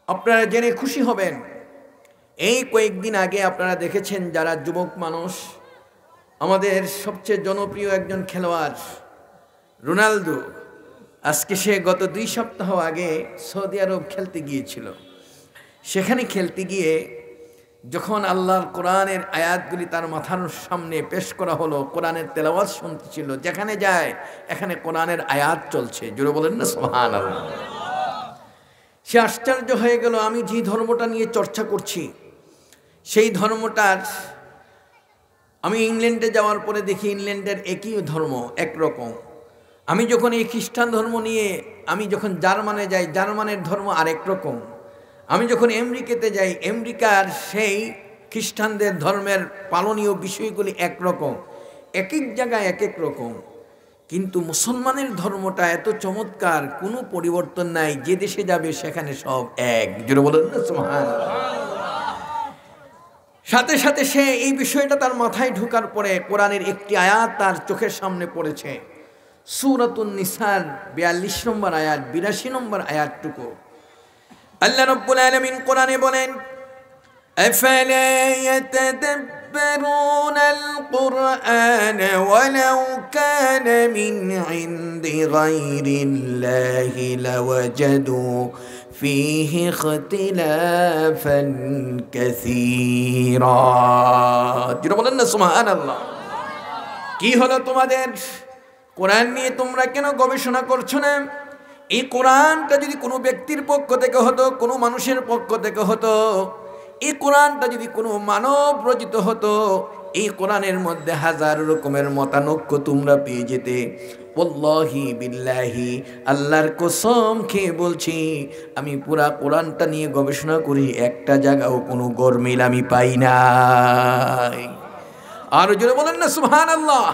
আপনারা জেনে খুশি হবেন, এই কয়েকদিন আগে আপনারা দেখেছেন যারা যুবক মানুষ, আমাদের সবচেয়ে জনপ্রিয় একজন খেলোয়াড় রোনালদো, আজকে সে গত 2 সপ্তাহ আগে সৌদি আরব খেলতে গিয়েছিল। সেখানে খেলতে গিয়ে যখন আল্লাহর কোরআনের আয়াতগুলি তার মাথার সামনে পেশ করা হলো, কোরআনের তেলাওয়াত শুনতেছিল, যেখানে যায় এখানে কোরআনের আয়াত চলছে, জোরে বলেন না সুবহানাল্লাহ। সে আশ্চর্য হয়ে গেল, আমি যে ধর্মটা নিয়ে চর্চা করছি সেই ধর্মটার, আমি ইংল্যান্ডে যাওয়ার পরে দেখি ইংল্যান্ডের একই ধর্ম একরকম। আমি যখন এই খ্রিস্টান ধর্ম নিয়ে আমি যখন জার্মানে যাই, জার্মানের ধর্ম আরেক রকম। আমি যখন আমেরিকাতে যাই, আমেরিকার সেই খ্রিস্টানদের ধর্মের পালনীয় বিষয়গুলি একরকম, এক এক জায়গায় এক এক রকম। কিন্তু মুসলমানের ধর্মটা এত চমৎকার, কোনো পরিবর্তন নাই, যে দেশে যাবে সেখানে সব এক, জোরে বলেন না সুবহানাল্লাহ। সাথে সাথে সে এই বিষয়টা তার মাথায় ঢোকার পরে কোরআনের একটি আয়াত তার চোখের সামনে পড়েছে, সূরাতুন নিসার 42 নম্বর আয়াত, 82 নম্বর আয়াতটুকু। আল্লাহ রাব্বুল আলামিন কোরআনে বলেন, আফালা ইয়াতাদাব্বারুনাল কুরআন ওয়ালাউ কানা মিন ইনদি গায়রিল্লাহি লাওয়াজাদু ফীহি ইখতিলাফান কাসীরা। যেটা বলেন না সুবহানাল্লাহ। কি হলো তোমাদের? কোরআন নিয়ে তোমরা কেন গবেষণা করছো না? এই কোরআনটা যদি কোনো ব্যক্তির পক্ষ থেকে হতো, কোনো মানুষের পক্ষ থেকে হতো, এই কোরআনটা যদি কোনো মানব রচিত হতো, এই কোরআনের মধ্যে হাজার রকমের মতানৈক্য তোমরা পেয়ে যেতে। ওয়াল্লাহি বিল্লাহি, আল্লাহর কসম খেয়ে বলছি, আমি পুরা কোরআনটা নিয়ে গবেষণা করি, একটা জায়গাও কোনো গরমিল আমি পাই নাই। আর জোরে বলেন না সুবহানাল্লাহ।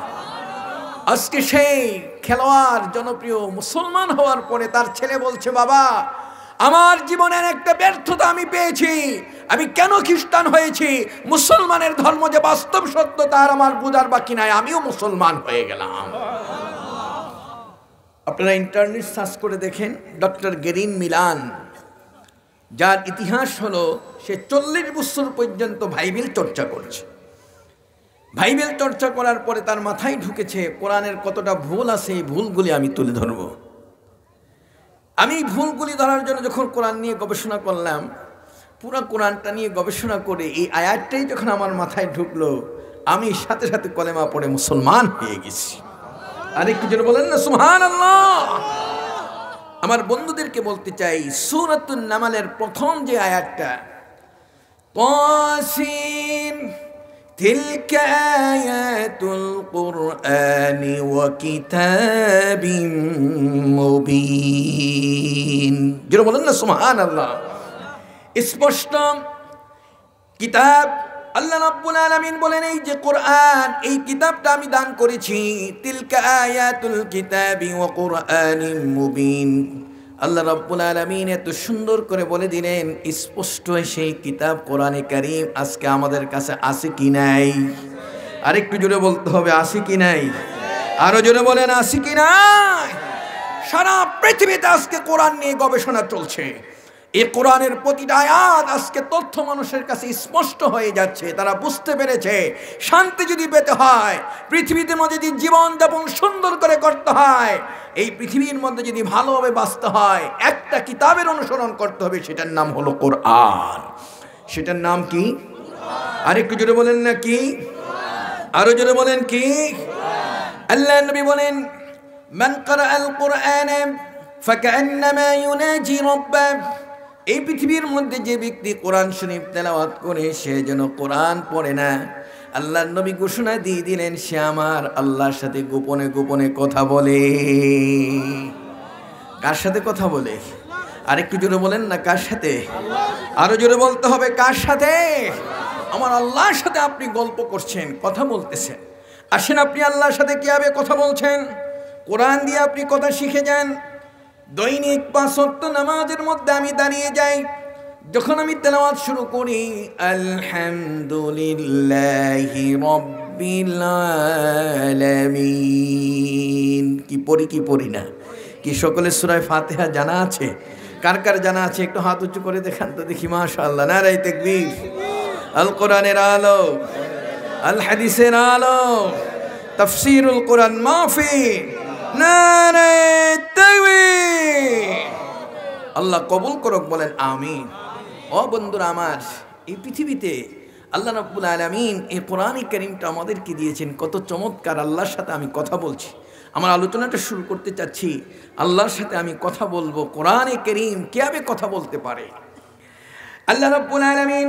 আজকে সেই খেলোয়াড় জনপ্রিয় মুসলমান হওয়ার পরে তার ছেলে বলছে, বাবা আমার জীবনের একটা ব্যর্থতা আমি পেয়েছি, আমি কেন খ্রিস্টান হয়েছি, মুসলমানের ধর্ম যে বাস্তব সত্য তার আমার বুঝার বাকি নাই, আমিও মুসলমান হয়ে গেলাম। আপনারা ইন্টারনেট সার্চ করে দেখেন, ডক্টর গেরিন মিলান, যার ইতিহাস হলো সে 40 বছর পর্যন্ত বাইবেল চর্চা করছে। বাইবেল চর্চা করার পরে তার মাথায় ঢুকেছে কোরআনের কতটা ভুল আছে, এই ভুলগুলি আমি তুলে ধরব। আমি ভুলগুলি ধরার জন্য যখন কোরআন নিয়ে গবেষণা করলাম, পুরো কোরআনটা নিয়ে গবেষণা করে এই আয়াতটাই যখন আমার মাথায় ঢুকলো, আমি সাথে সাথে কলেমা পড়ে মুসলমান হয়ে গেছি। আর একটু যেন বলেন না সুবহানাল্লাহ। আমার বন্ধুদেরকে বলতে চাই, সূরাতুন নামালের প্রথম যে আয়াতটা, তাসিন তিলকা আয়াতুল কুরআনি ওয়া কিতাবিম মুবিন, যেন বলেন না সুবহানাল্লাহ। স্পষ্ট কিতাব। আল্লাহ রাব্বুল আলামিন বলেন, এই যে কোরআন, এই কিতাবটা আমি দান করেছি, তিলকা আয়াতুল কিতাবি ওয়া কুরআনিম মুবিন। আল্লাহ রাব্বুল আলামিন এত সুন্দর করে বলে দিলেন, স্পষ্ট সেই কিতাব কোরআনে কারীম আজকে আমাদের কাছে আছে কি নাই? আরেকটু জোরে বলতে হবে, আছে কি নাই? আরো জোরে বলেন, আছে কি নাই? সারা পৃথিবীতে আজকে কোরআন নিয়ে গবেষণা চলছে। এই কোরআনের প্রতিটা আয়াত আজকে তথ্য মানুষের কাছে স্পষ্ট হয়ে যাচ্ছে। তারা বুঝতে পেরেছে, শান্তি যদি পেতে হয়, পৃথিবীতে মধ্যে যদি জীবনযাপন সুন্দর করে করতে হয়, এই পৃথিবীর মধ্যে যদি ভালোভাবে বাঁচতে হয়, একটা কিতাবের অনুসরণ করতে হবে, সেটার নাম হলো কোরআন। সেটার নাম কি? আরেকটু জোরে বলেন না কি? আরো জোরে বলেন কি? আল্লাহ নবী বলেন, মান ক্বারাআল কুরআন ফাকান্নামা ইউনাজি রাব্বাহ। এই পৃথিবীর মধ্যে যে ব্যক্তি কোরআন শরীফ তেলাওয়াত করে, সে যেন কোরআন পড়ে না, আল্লাহর নবী ঘোষণা দিয়ে দিলেন, সে আমার আল্লাহর সাথে গোপনে গোপনে কথা বলে। কার সাথে কথা বলে? আরেকটু জোরে বলেন না, কার সাথে? আরো জোরে বলতে হবে, কার সাথে? আমার আল্লাহর সাথে আপনি গল্প করছেন, কথা বলতেছেন। আসেন আপনি আল্লাহর সাথে কিভাবে কথা বলছেন, কোরআন দিয়ে আপনি কথা শিখে যান। দৈনিক 5 ওয়াক্ত নামাজের মধ্যে আমি দাঁড়িয়ে যাই, যখন আমি তেলাওয়াত শুরু করি, আলহামদুলিল্লাহি রাব্বিল আলামিন, কি পড়ি কি পড়ি না? কি সকলের সূরা ফাতিহা জানা আছে? কার কার জানা আছে একটু হাত উঁচু করে দেখান তো দেখি। মাশাআল্লাহ, নারায়ে তাকবীর। আল কোরআনের আলো, আল হাদিসের আলো, তাফসীরুল কোরআন মাহফিল, নারায়ে তাকবীর। আল্লাহ কবুল করুক, বলেন আমিন। ও বন্ধুরা আমার, এই পৃথিবীতে আল্লাহ রাব্বুল আলামিন এই কোরআনে কারীমটা আমাদেরকে দিয়েছেন, কত চমৎকার। আল্লাহর সাথে আমি কথা বলছি, আমার আলোচনাটা শুরু করতে চাচ্ছি। আল্লাহর সাথে আমি কথা বলবো, কোরআনে কারীম কিভাবে কথা বলতে পারে। আল্লাহ রাব্বুল আলামিন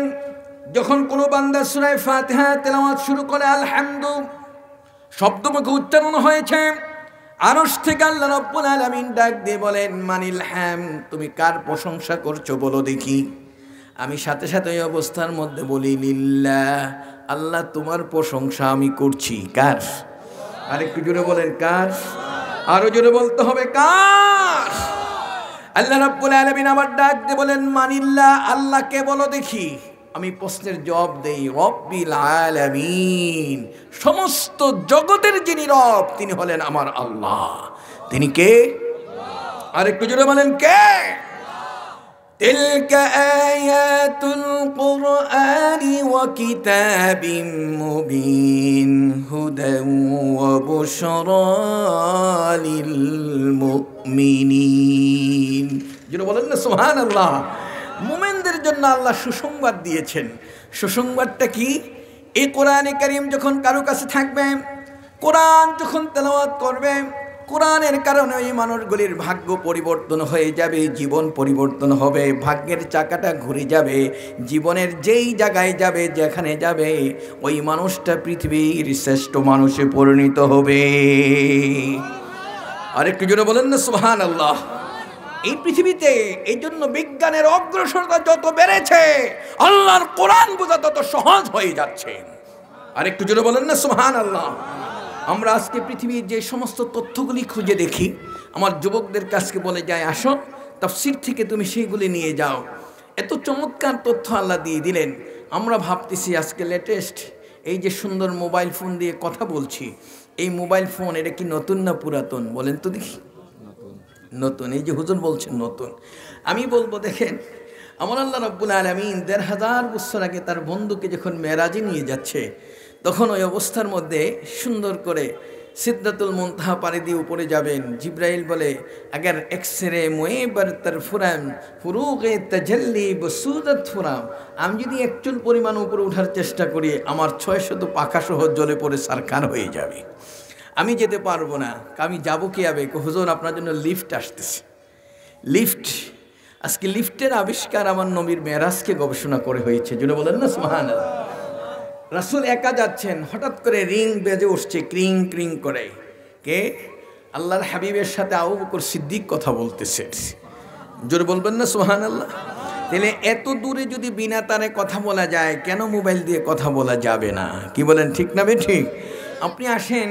যখন কোনো বান্দা সূরা ফাতিহা তেলাওয়াত শুরু করে, আলহামদু শব্দমুখে উচ্চারণ হয়েছে, আরশ থেকে আল্লাহ রাব্বুল আলামিন ডাক দিয়ে বলেন, মানিল হাম, তুমি কার প্রশংসা করছো বলো দেখি। আমি সাথে সাথে ওই অবস্থার মধ্যে বলি, লিল্লাহ, আল্লাহ তোমার প্রশংসা আমি করছি। কার? আরেকটু জোরে বলেন, কার? আরো জোরে বলতে হবে, কার? আল্লাহ রাব্বুল আলামিন আবার ডাক দিয়ে বলেন, মানিল্লাহ, আল্লাহকে বলো দেখি। আমি প্রশ্নের জবাব দেই, রব্বিল আলামিন, সমস্ত জগতের যিনি রব তিনি হলেন আমার আল্লাহ। তিনি কে? আরেকটু জোরে বলেন, কে? তিলকা আয়াতুল কুরআনি ওয়া কিতাবিম মুবিন হুদান ওয়া বুশরা লিল মুমিনিন। জোরে বলেন না সুবহানাল্লাহ। মুমিনদের জন্য আল্লাহ সুসংবাদ দিয়েছেন। সুসংবাদটা কি? এই কোরআনে কারীম যখন কারো কাছে থাকবে, কোরআন যখন তেলাওয়াত করবে, কোরআনের কারণে ওই মানুষগুলির ভাগ্য পরিবর্তন হয়ে যাবে, জীবন পরিবর্তন হবে, ভাগ্যের চাকাটা ঘুরে যাবে। জীবনের যেই জায়গায় যাবে, যেখানে যাবে, ওই মানুষটা পৃথিবীর শ্রেষ্ঠ মানুষে পরিণত হবে। আরেকটু জোরে বলেন না সুবহানাল্লাহ। এই পৃথিবীতে এই জন্য বিজ্ঞানের অগ্রসরতা যত বেড়েছে, আল্লাহর কোরআন বোঝা তত সহজ হয়ে যাচ্ছে। আরেকটু জোরে বলেন না সুবহানাল্লাহ। আমরা আজকে পৃথিবীর যে সমস্ত তথ্যগুলি খুঁজে দেখি, আমার যুবকদের কাছে বলে যায়, আসো তাফসীর থেকে তুমি সেইগুলি নিয়ে যাও। এত চমৎকার তথ্য আল্লাহ দিয়ে দিলেন। আমরা ভাবতেছি আজকে লেটেস্ট এই যে সুন্দর মোবাইল ফোন দিয়ে কথা বলছি, এই মোবাইল ফোন এটা কি নতুন না পুরাতন? বলেন তো দেখি। নতুন। এই যে হুজুর বলছেন নতুন, আমি বলবো দেখেন, আমার আল্লাহ রাব্বুল আলামিন ১৫০০ বছর আগে তার বন্ধুকে যখন মেরাজে নিয়ে যাচ্ছে, তখন ওই অবস্থার মধ্যে সুন্দর করে সিদরাতুল মুনতাহা পাড়ি দিয়ে উপরে যাবেন। জিব্রাইল বলে, আগার এক্সরে মোয়ে বরতর ফুরাম ফুরুগে তাজাল্লি বসুদত ফুরাম, আমি যদি একচুল পরিমাণ উপরে ওঠার চেষ্টা করি, আমার ৬০০ পাখা সহ জ্বলে পড়ে সারখার হয়ে যাবে, আমি যেতে পারবো না। আমি যাবো কি আবে? হুজুর আপনার জন্য লিফট আসতেছে। লিফট, আজকে লিফটের আবিষ্কার আমার নবীর মেরাজকে গবেষণা করে হয়েছে। জুড়ে বলেন না সুবহানাল্লাহ। রাসূল একা যাচ্ছেন, হঠাৎ করে রিং বেজে উঠছে, ক্রিং ক্রিং করে। কে? আল্লাহর হাবিবের সাথে আবু বকর সিদ্দিক কথা বলতেছে। জোরে বলবেন না সুবহানাল্লাহ। তাহলে এত দূরে যদি বিনা তারে কথা বলা যায়, কেন মোবাইল দিয়ে কথা বলা যাবে না? কি বলেন, ঠিক না বে ঠিক? আপনি আসেন,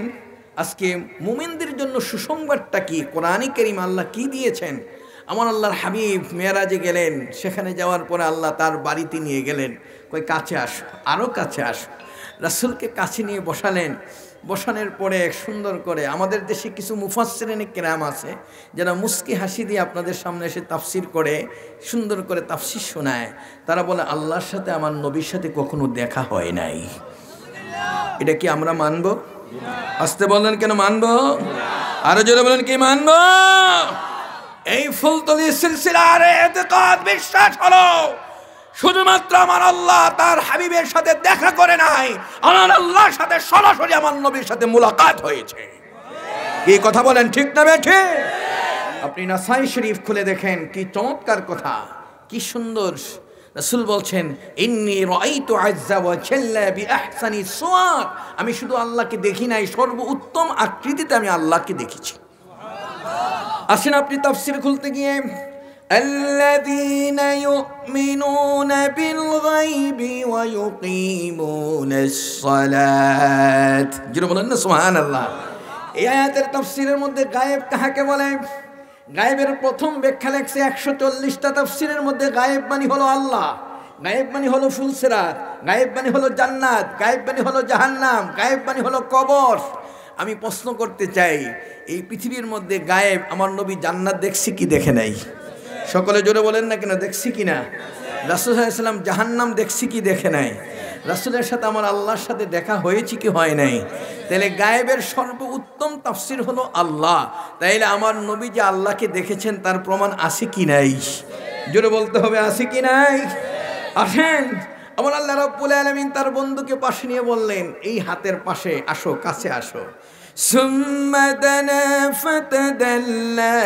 আজকে মুমিনদের জন্য সুসংবাদটা কি? কোরআনে কারীম আল্লাহ কি দিয়েছেন? আমার আল্লাহর হাবিব মেরাজে গেলেন, সেখানে যাওয়ার পরে আল্লাহ তার বাড়িতে নিয়ে গেলেন, কই কাছে আসো, আরও কাছে আসো। রাসূলকে কাছে নিয়ে বসালেন। বসানোর পরে সুন্দর করে, আমাদের দেশে কিছু মুফাসসিরিনে কেরাম আছে যারা মুস্কি হাসি দিয়ে আপনাদের সামনে এসে তাফসির করে, সুন্দর করে তাফসির শোনায়। তারা বলে, আল্লাহর সাথে আমার নবীর সাথে কখনো দেখা হয় নাই। এটা কি আমরা মানব? আসতে বললেন কেন মানব? আরো জোরে বলেন, কি মানব? এই ফুলতলি সিলসিলার ইতিকাদ বিশ্বাস হলো, শুধুমাত্র আমার আল্লাহ তার হাবিবের সাথে দেখা করে নাই, আমার আল্লাহর সাথে সরাসরি আমার নবীর সাথে মুলাকাত হয়েছে। কি কথা বলেন, ঠিক না বেঠে? আপনি নাসাই শরীফ খুলে দেখেন, কি চমৎকার কথা, কি সুন্দর। রাসূল বলছেন, ইন্নী রাআইতু আযজা ওয়া জাল্লা বিআহসানি সুওয়ার, আমি শুধু আল্লাহকে দেখি নাই, সর্ব উত্তম আকৃতিতে আমি আল্লাহকে দেখেছি। আসেন আপনি তাফসীর খুলতে গিয়ে, আল্লাযীনা ইউমিনুনা বিল গায়বি ওয়া ইউকিমুনাস সালাত। যিনি বলেন না সুবহানাল্লাহ। এই আয়াতের তাফসীরের মধ্যে গায়েব কাকে বলে? গায়েবের প্রথম ব্যাখ্যা লেখছে ১৪০টা তাফসীরের মধ্যে গায়েব মানে হলো আল্লাহ, গায়েব মানে হলো ফুলসিরাত, গায়েব মানে হলো জান্নাত, গায়েব মানে হলো জাহান্নাম, গায়েব মানে হলো কবর। আমি প্রশ্ন করতে চাই, এই পৃথিবীর মধ্যে গায়েব, আমার নবী জান্নাত দেখছে কি দেখে নাই? সকলে জোরে বলেন না কেন, দেখছি কিনা? রাসূল সাল্লাল্লাহু আলাইহি ওয়াসাল্লাম জাহান্নাম দেখছি কি দেখে নাই? রাসূলের সাথে আমার আল্লাহর সাথে দেখা হয়েছে কি হয় নাই? তাহলে গায়েবের সর্বোত্তম তাফসীর হলো আল্লাহ। তাইলে আমার নবী যে আল্লাহকে দেখেছেন তার প্রমাণ আছে কি নাই? জোরে বলতে হবে, আছে কি নাই? আসেন, আমার আল্লাহ রাব্বুল আলামিন তার বন্ধুকে পাশে নিয়ে বললেন, এই হাতের পাশে আসো, কাছে আসো। সুম্মা দানা ফাতাদাল্লা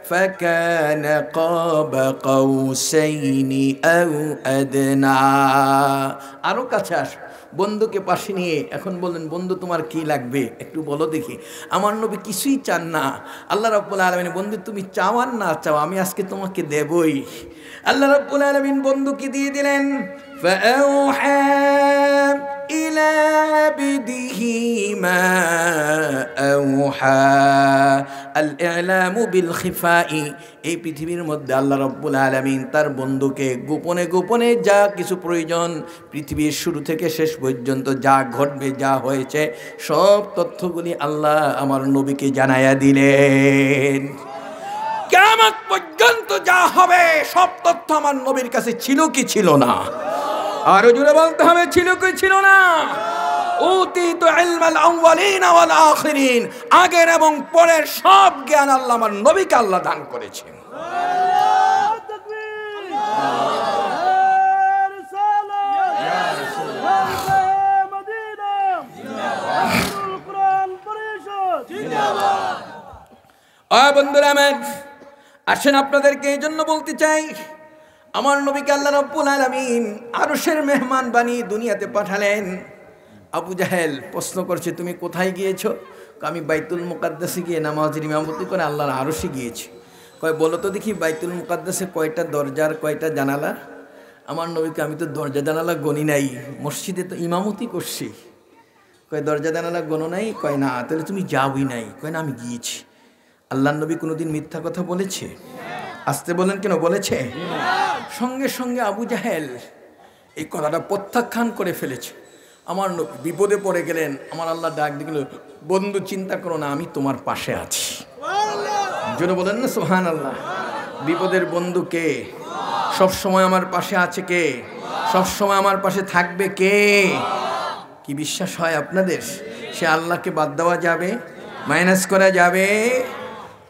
ফাকানা কাবা কাউসাইনি আও আদনা। আরো কাছে আসো, বন্ধুকে পাশে নিয়ে এখন বললেন, বন্ধু তোমার কি লাগবে একটু বলো দেখি। আমার নবী কিছুই চান না। আল্লাহ রাব্বুল আলামিন, বন্ধু তুমি চাও আর না চাও আমি আজকে তোমাকে দেবই। আল্লাহ রাব্বুল আলামিন বন্ধুকে দিয়ে দিলেন। فأوحى إلى عبده ما أوحى الإعلام بالخفاء। এই পৃথিবীর মধ্যে আল্লাহ রাব্বুল আলামিন তার বন্ধুকে গোপনে গোপনে যা কিছু প্রয়োজন, পৃথিবীর শুরু থেকে শেষ পর্যন্ত যা ঘটবে, যা হয়েছে, সব তথ্যগুলি আল্লাহ আমার নবীকে জানায়া দিলেন। কিয়ামত পর্যন্ত যা হবে সব তথ্য আমার নবীর কাছে ছিল কি ছিল না? আরো জোরে বলতে হবে, ছিল কি ছিল না? উতিতু ইলমাল আউয়ালিন ওয়াল আখিরিন, আগের এবং পরের সব জ্ঞান আল্লাহ আমার নবীকে আল্লাহ দান করেছেন। আল্লাহু তাকবীর, রিসালাত ইয়া রাসূলুল্লাহ, মদিনা জিন্দাবাদ, কুরআন পরিষদ জিন্দাবাদ। বন্ধুরা আমার, আসেন আপনাদেরকে এই জন্য বলতে চাই, আমার নবীকে আল্লাহ রাব্বুল আলামিন আরশের মেহমান বানিয়ে দুনিয়াতে পাঠালেন। আবু জাহেল প্রশ্ন করছে, তুমি কোথায় গিয়েছো? আমি বাইতুল মুকাদ্দাসে গিয়ে নামাজের ইমামতি করে আল্লাহর আরশে গিয়েছি। কয় বলো তো দেখি বাইতুল মুকাদ্দাসে কয়টা দরজার কয়টা জানালা? আমার নবীকে, আমি তো দরজা জানালা গনি নাই, মসজিদে তো ইমামতি করছি। কয় দরজা জানালা গনো নাই? কয় না। তাহলে তুমি যাওই নাই? কয় না, আমি গিয়েছি। আল্লাহর নবী কোনোদিন মিথ্যা কথা বলেছে? আসতে বলেন কেন, বলেছে? সঙ্গে সঙ্গে আবু জাহেল এই কথাটা প্রত্যাখ্যান করে ফেলেছে। আমার নবী বিপদে পড়ে গেলেন। আমার আল্লাহ ডাক দিল, বন্ধু চিন্তা করো না, আমি তোমার পাশে আছি। জোরে বলেন না সুবহানাল্লাহ। বিপদের বন্ধু কে? সব সময় আমার পাশে আছে কে? সব সময় আমার পাশে থাকবে কে? কি বিশ্বাস হয় আপনাদের? সে আল্লাহকে বাদ দেওয়া যাবে? মাইনাস করা যাবে?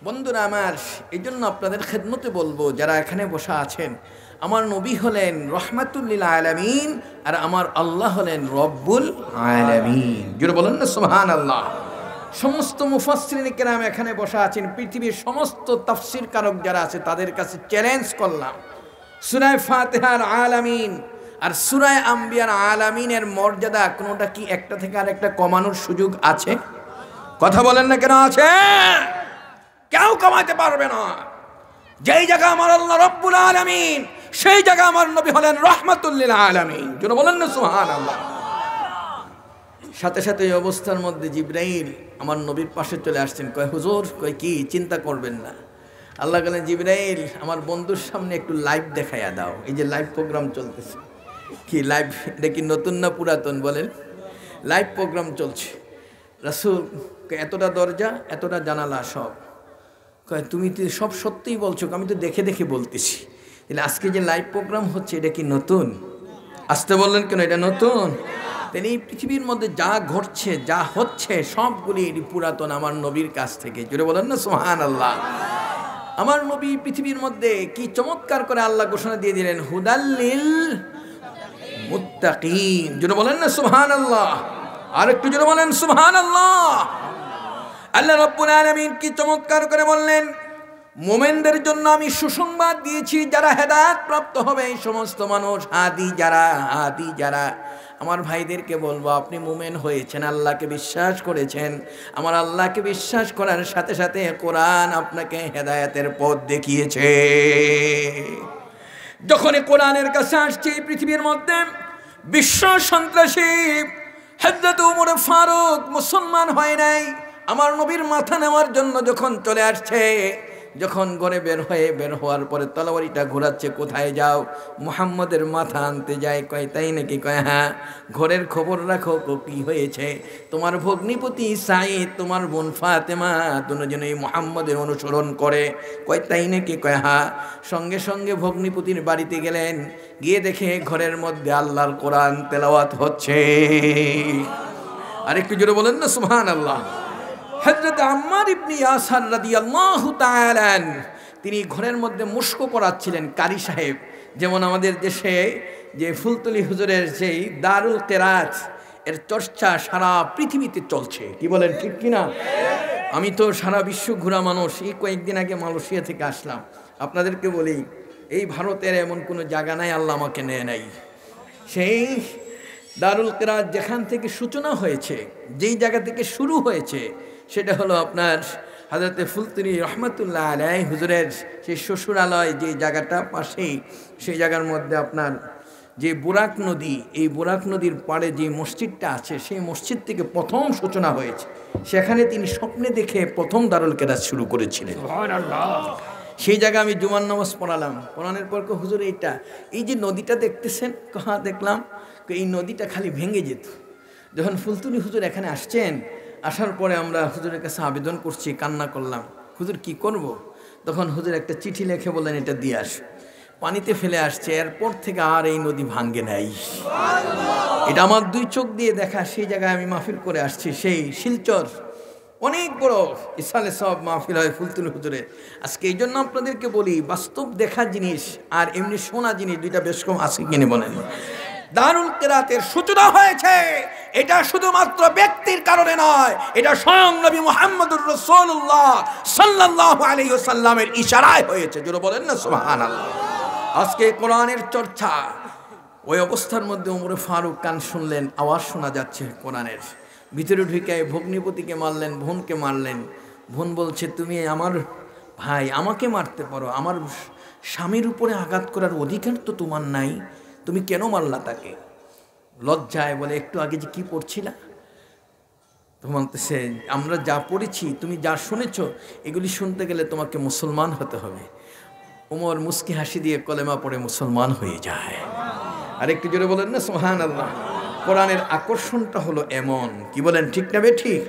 বন্ধুরা আমার, এই জন্য আপনাদের খেদমতে বলবো, যারা এখানে বসা আছেন, আমার নবী হলেন রহমাতুল লিল আলামিন আর আমার আল্লাহ হলেন রব্বুল আলামিন। জোরে বলেন না সুবহানাল্লাহ। সমস্ত মুফাসসিরিন কেরাম এখানে বসা আছেন, পৃথিবীর সমস্ত তাফসীর কারক যারা আছে তাদের কাছে চ্যালেঞ্জ করলাম, সূরা ফাতিহার আলামিন আর সূরা আম্বিয়ার আলামিনের মর্যাদা কোনোটা কি একটা থেকে আরেকটা কমানোর সুযোগ আছে? কথা বলেন না কেন আছে? কেউ কমাতে পারবে না। যেই জায়গা আমার আল্লাহ রব্বুল আলামিন, সেই জায়গা আমার নবী হলেন রাহমাতুল লিল আলামিন। জোরে বলেন না সুবহানাল্লাহ। সাথে সাথে এই অবস্থার মধ্যে জিবরাইল আমার নবীর পাশে চলে আসছেন। কয় হুজুর, কয় কি? চিন্তা করবেন না। আল্লাহ বলেন, জিবরাইল আমার বন্ধুর সামনে একটু লাইভ দেখাইয়া দাও। এই যে লাইভ প্রোগ্রাম চলতেছে, কি লাইভ? এটা কি নতুন না পুরাতন বলেন? লাইভ প্রোগ্রাম চলছে। রাসূল এতটা দরজা, এতটা জানালা, সব। কয় তুমি তো সব সত্যিই বলছো, আমি তো দেখে দেখে বলতেছি। তাহলে আজকে যে লাইভ প্রোগ্রাম হচ্ছে এটা কি নতুন? আসতে বললেন কেন, এটা নতুন? তাহলে এই পৃথিবীর মধ্যে যা ঘটছে, যা হচ্ছে, সবগুলি পুরাতন আমার নবীর কাছ থেকে। জোরে বলেন না সুবহানাল্লাহ। আমার নবী পৃথিবীর মধ্যে কি চমৎকার করে আল্লাহ ঘোষণা দিয়ে দিলেন, হুদাল্লিল মুত্তাকিন। জোরে বলেন না সুবহানাল্লাহ। আর একটু জোরে বলেন সুবহানাল্লাহ। আল্লাহ রাব্বুল আলামিন কি চমৎকার করে বললেন, মুমিনদের জন্য আমি সুসংবাদ দিয়েছি, যারা হেদায়েত প্রাপ্ত হবে এই সমস্ত মানুষ, হাদি যারা। আমার ভাইদেরকে বলবো, আপনি মুমিন হয়েছেন, আল্লাহকে বিশ্বাস করেছেন। আমার আল্লাহকে বিশ্বাস করার সাথে সাথে কোরআন আপনাকে হেদায়েতের পথ দেখিয়েছে। যখন কোরআনের কাছে আসছে এই পৃথিবীর মধ্যে, বিশ্ব সন্ত্রাসী হযরত ওমর ফারুক মুসলমান হয় নাই, আমার নবীর মাথা নেওয়ার জন্য যখন চলে আসছে, যখন ঘরে বের হওয়ার পরে তলোয়ারিটা ঘোরাচ্ছে, কোথায় যাও? মুহাম্মদের মাথা আনতে যায়। কয় তাই নাকি? কয় হ্যাঁ। ঘরের খবর রাখো, কি হয়েছে? তোমার ভগ্নিপতি সাঈদ, তোমার বোন ফাতেমা দুজনেই মুহাম্মদের অনুসরণ করে। কয় তাই নাকি? কয় হ্যাঁ। সঙ্গে সঙ্গে ভগ্নিপতির বাড়িতে গেলেন, গিয়ে দেখে ঘরের মধ্যে আল্লাহর কোরআন তেলাওয়াত হচ্ছে। আর একটু জোরে বলেন না সুবহানাল্লাহ। হযরত আম্মার ইবনে ইয়াসার রাদিয়াল্লাহু তাআলা তিনি ঘরের মধ্যে মুশকো পড়াচ্ছিলেন। কারি সাহেব, যেমন আমাদের দেশে যে ফুলতলি হুজুরের সেই দারুল কেরাত এর চর্চা সারা পৃথিবীতে চলছে, কি বলেন ঠিক কিনা? আমি তো সারা বিশ্ব ঘোরা মানুষ। এই কয়েকদিন আগে মালয়েশিয়া থেকে আসলাম। আপনাদেরকে বলি, এই ভারতের এমন কোনো জায়গা নাই আল্লাহ আমাকে নেয় নাই। সেই দারুল কেরাত যেখান থেকে সূচনা হয়েছে, যেই জায়গা থেকে শুরু হয়েছে, সেটা হলো আপনার হযরতে ফুলতলি রহমাতুল্লাহ আলাইহি হুজুরের সেই শ্বশুরালয় যে জায়গাটা পাশেই, সেই জায়গার মধ্যে আপনার যে বুরাক নদী, এই বুরাক নদীর পাড়ে যে মসজিদটা আছে, সেই মসজিদ থেকে প্রথম সূচনা হয়েছে। সেখানে তিনি স্বপ্নে দেখে প্রথম দারুল কেরাত শুরু করেছিলেন। সেই জায়গায় আমি জুমার নামাজ পড়ালাম। পড়ানোর পর হুজুর এই যে নদীটা দেখতেছেন, কহা দেখলাম এই নদীটা খালি ভেঙে যেত। যখন ফুলতলি হুজুর এখানে আসছেন, আসার পরে আমরা হুজুরের কাছে আবেদন করছি, কান্না করলাম, হুজুর কি করব? তখন হুজুর একটা চিঠি লিখে বললেন, এটা দিয়ে আস। পানিতে ফেলে আসছে, এরপর থেকে আর এই নদী ভাঙ্গে নাই। এটা আমার দুই চোখ দিয়ে দেখা। সেই জায়গায় আমি মাহফিল করে আসছি, সেই শিলচর অনেক বড় ইসালে সব মাহফিল হয় ফুলতলি হুজুরে। আজকে এই জন্য আপনাদেরকে বলি, বাস্তব দেখা জিনিস আর এমনি শোনা জিনিস দুইটা বেশ কম আছে কিনে বলেন। দারুল কেরাতের সূচনা হয়েছে, এটা শুধুমাত্র ব্যক্তির কারণে নয়, এটা স্বয়ং নবী মুহাম্মদুর রাসূলুল্লাহ সাল্লাল্লাহু আলাইহি ওয়াসাল্লামের ইশারায় হয়েছে। জোরে বলেন না সুবহানাল্লাহ। আজকে কোরআনের চর্চা, ওই অবস্থার মধ্যে ওমর ফারুক কান শুনলেন, আওয়াজ শোনা যাচ্ছে কোরআনের। ভিতরে ঢুকে ভগ্নিপতিকে মারলেন, বোনকে মারলেন। বোন বলছে, তুমি আমার ভাই, আমাকে মারতে পারো, আমার স্বামীর উপরে আঘাত করার অধিকার তো তোমার নাই, তুমি কেন মারলা তাকে? লজ্জায় বলে, একটু আগে যে কি পড়ছিলা? তোমাকে আমরা যা পড়েছি, তুমি যা শুনেছ, এগুলি শুনতে গেলে তোমাকে মুসলমান হতে হবে। ওমর মুস্কি হাসি দিয়ে কলেমা পড়ে মুসলমান হয়ে যায়। আর একটু জোরে বলেন না সুবহানাল্লাহ। কোরআনের আকর্ষণটা হলো এমন, কি বলেন ঠিক না বেঠিক?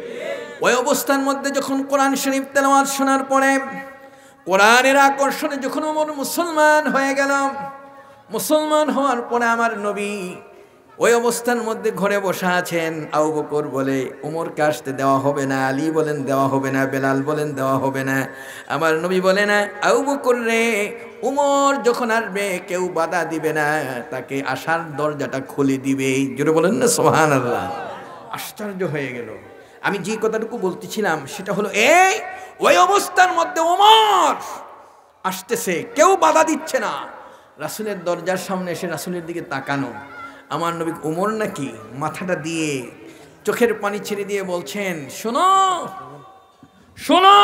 ওই অবস্থার মধ্যে যখন কোরআন শরীফ তেলাওয়াত শোনার পরে, কোরআনের আকর্ষণে যখন ওমর মুসলমান হয়ে গেল, মুসলমান হওয়ার পরে আমার নবী ওই অবস্থার মধ্যে ঘরে বসা আছেন। আবু বকর বলে, ওমরকে আসতে দেওয়া হবে না। আলী বলেন দেওয়া হবে না। বেলাল বলেন দেওয়া হবে না। আমার নবী বলে না, আবু বকর রে, ওমর যখন আসবে কেউ বাধা দিবে না, তাকে আসার দরজাটা খুলে দিবে। জোরে বলেন না সুবহানাল্লাহ। আশ্চর্য হয়ে গেল। আমি যে কথাটুকু বলতেছিলাম সেটা হলো, ওই অবস্থার মধ্যে ওমর আসতেছে, কেউ বাধা দিচ্ছে না। রাসূলের দরজার সামনে এসে রাসূলের দিকে তাকানো। আমার নবী ওমর নাকি মাথাটা দিয়ে চোখের পানি ছেড়ে দিয়ে বলছেন, শোনো শোনো,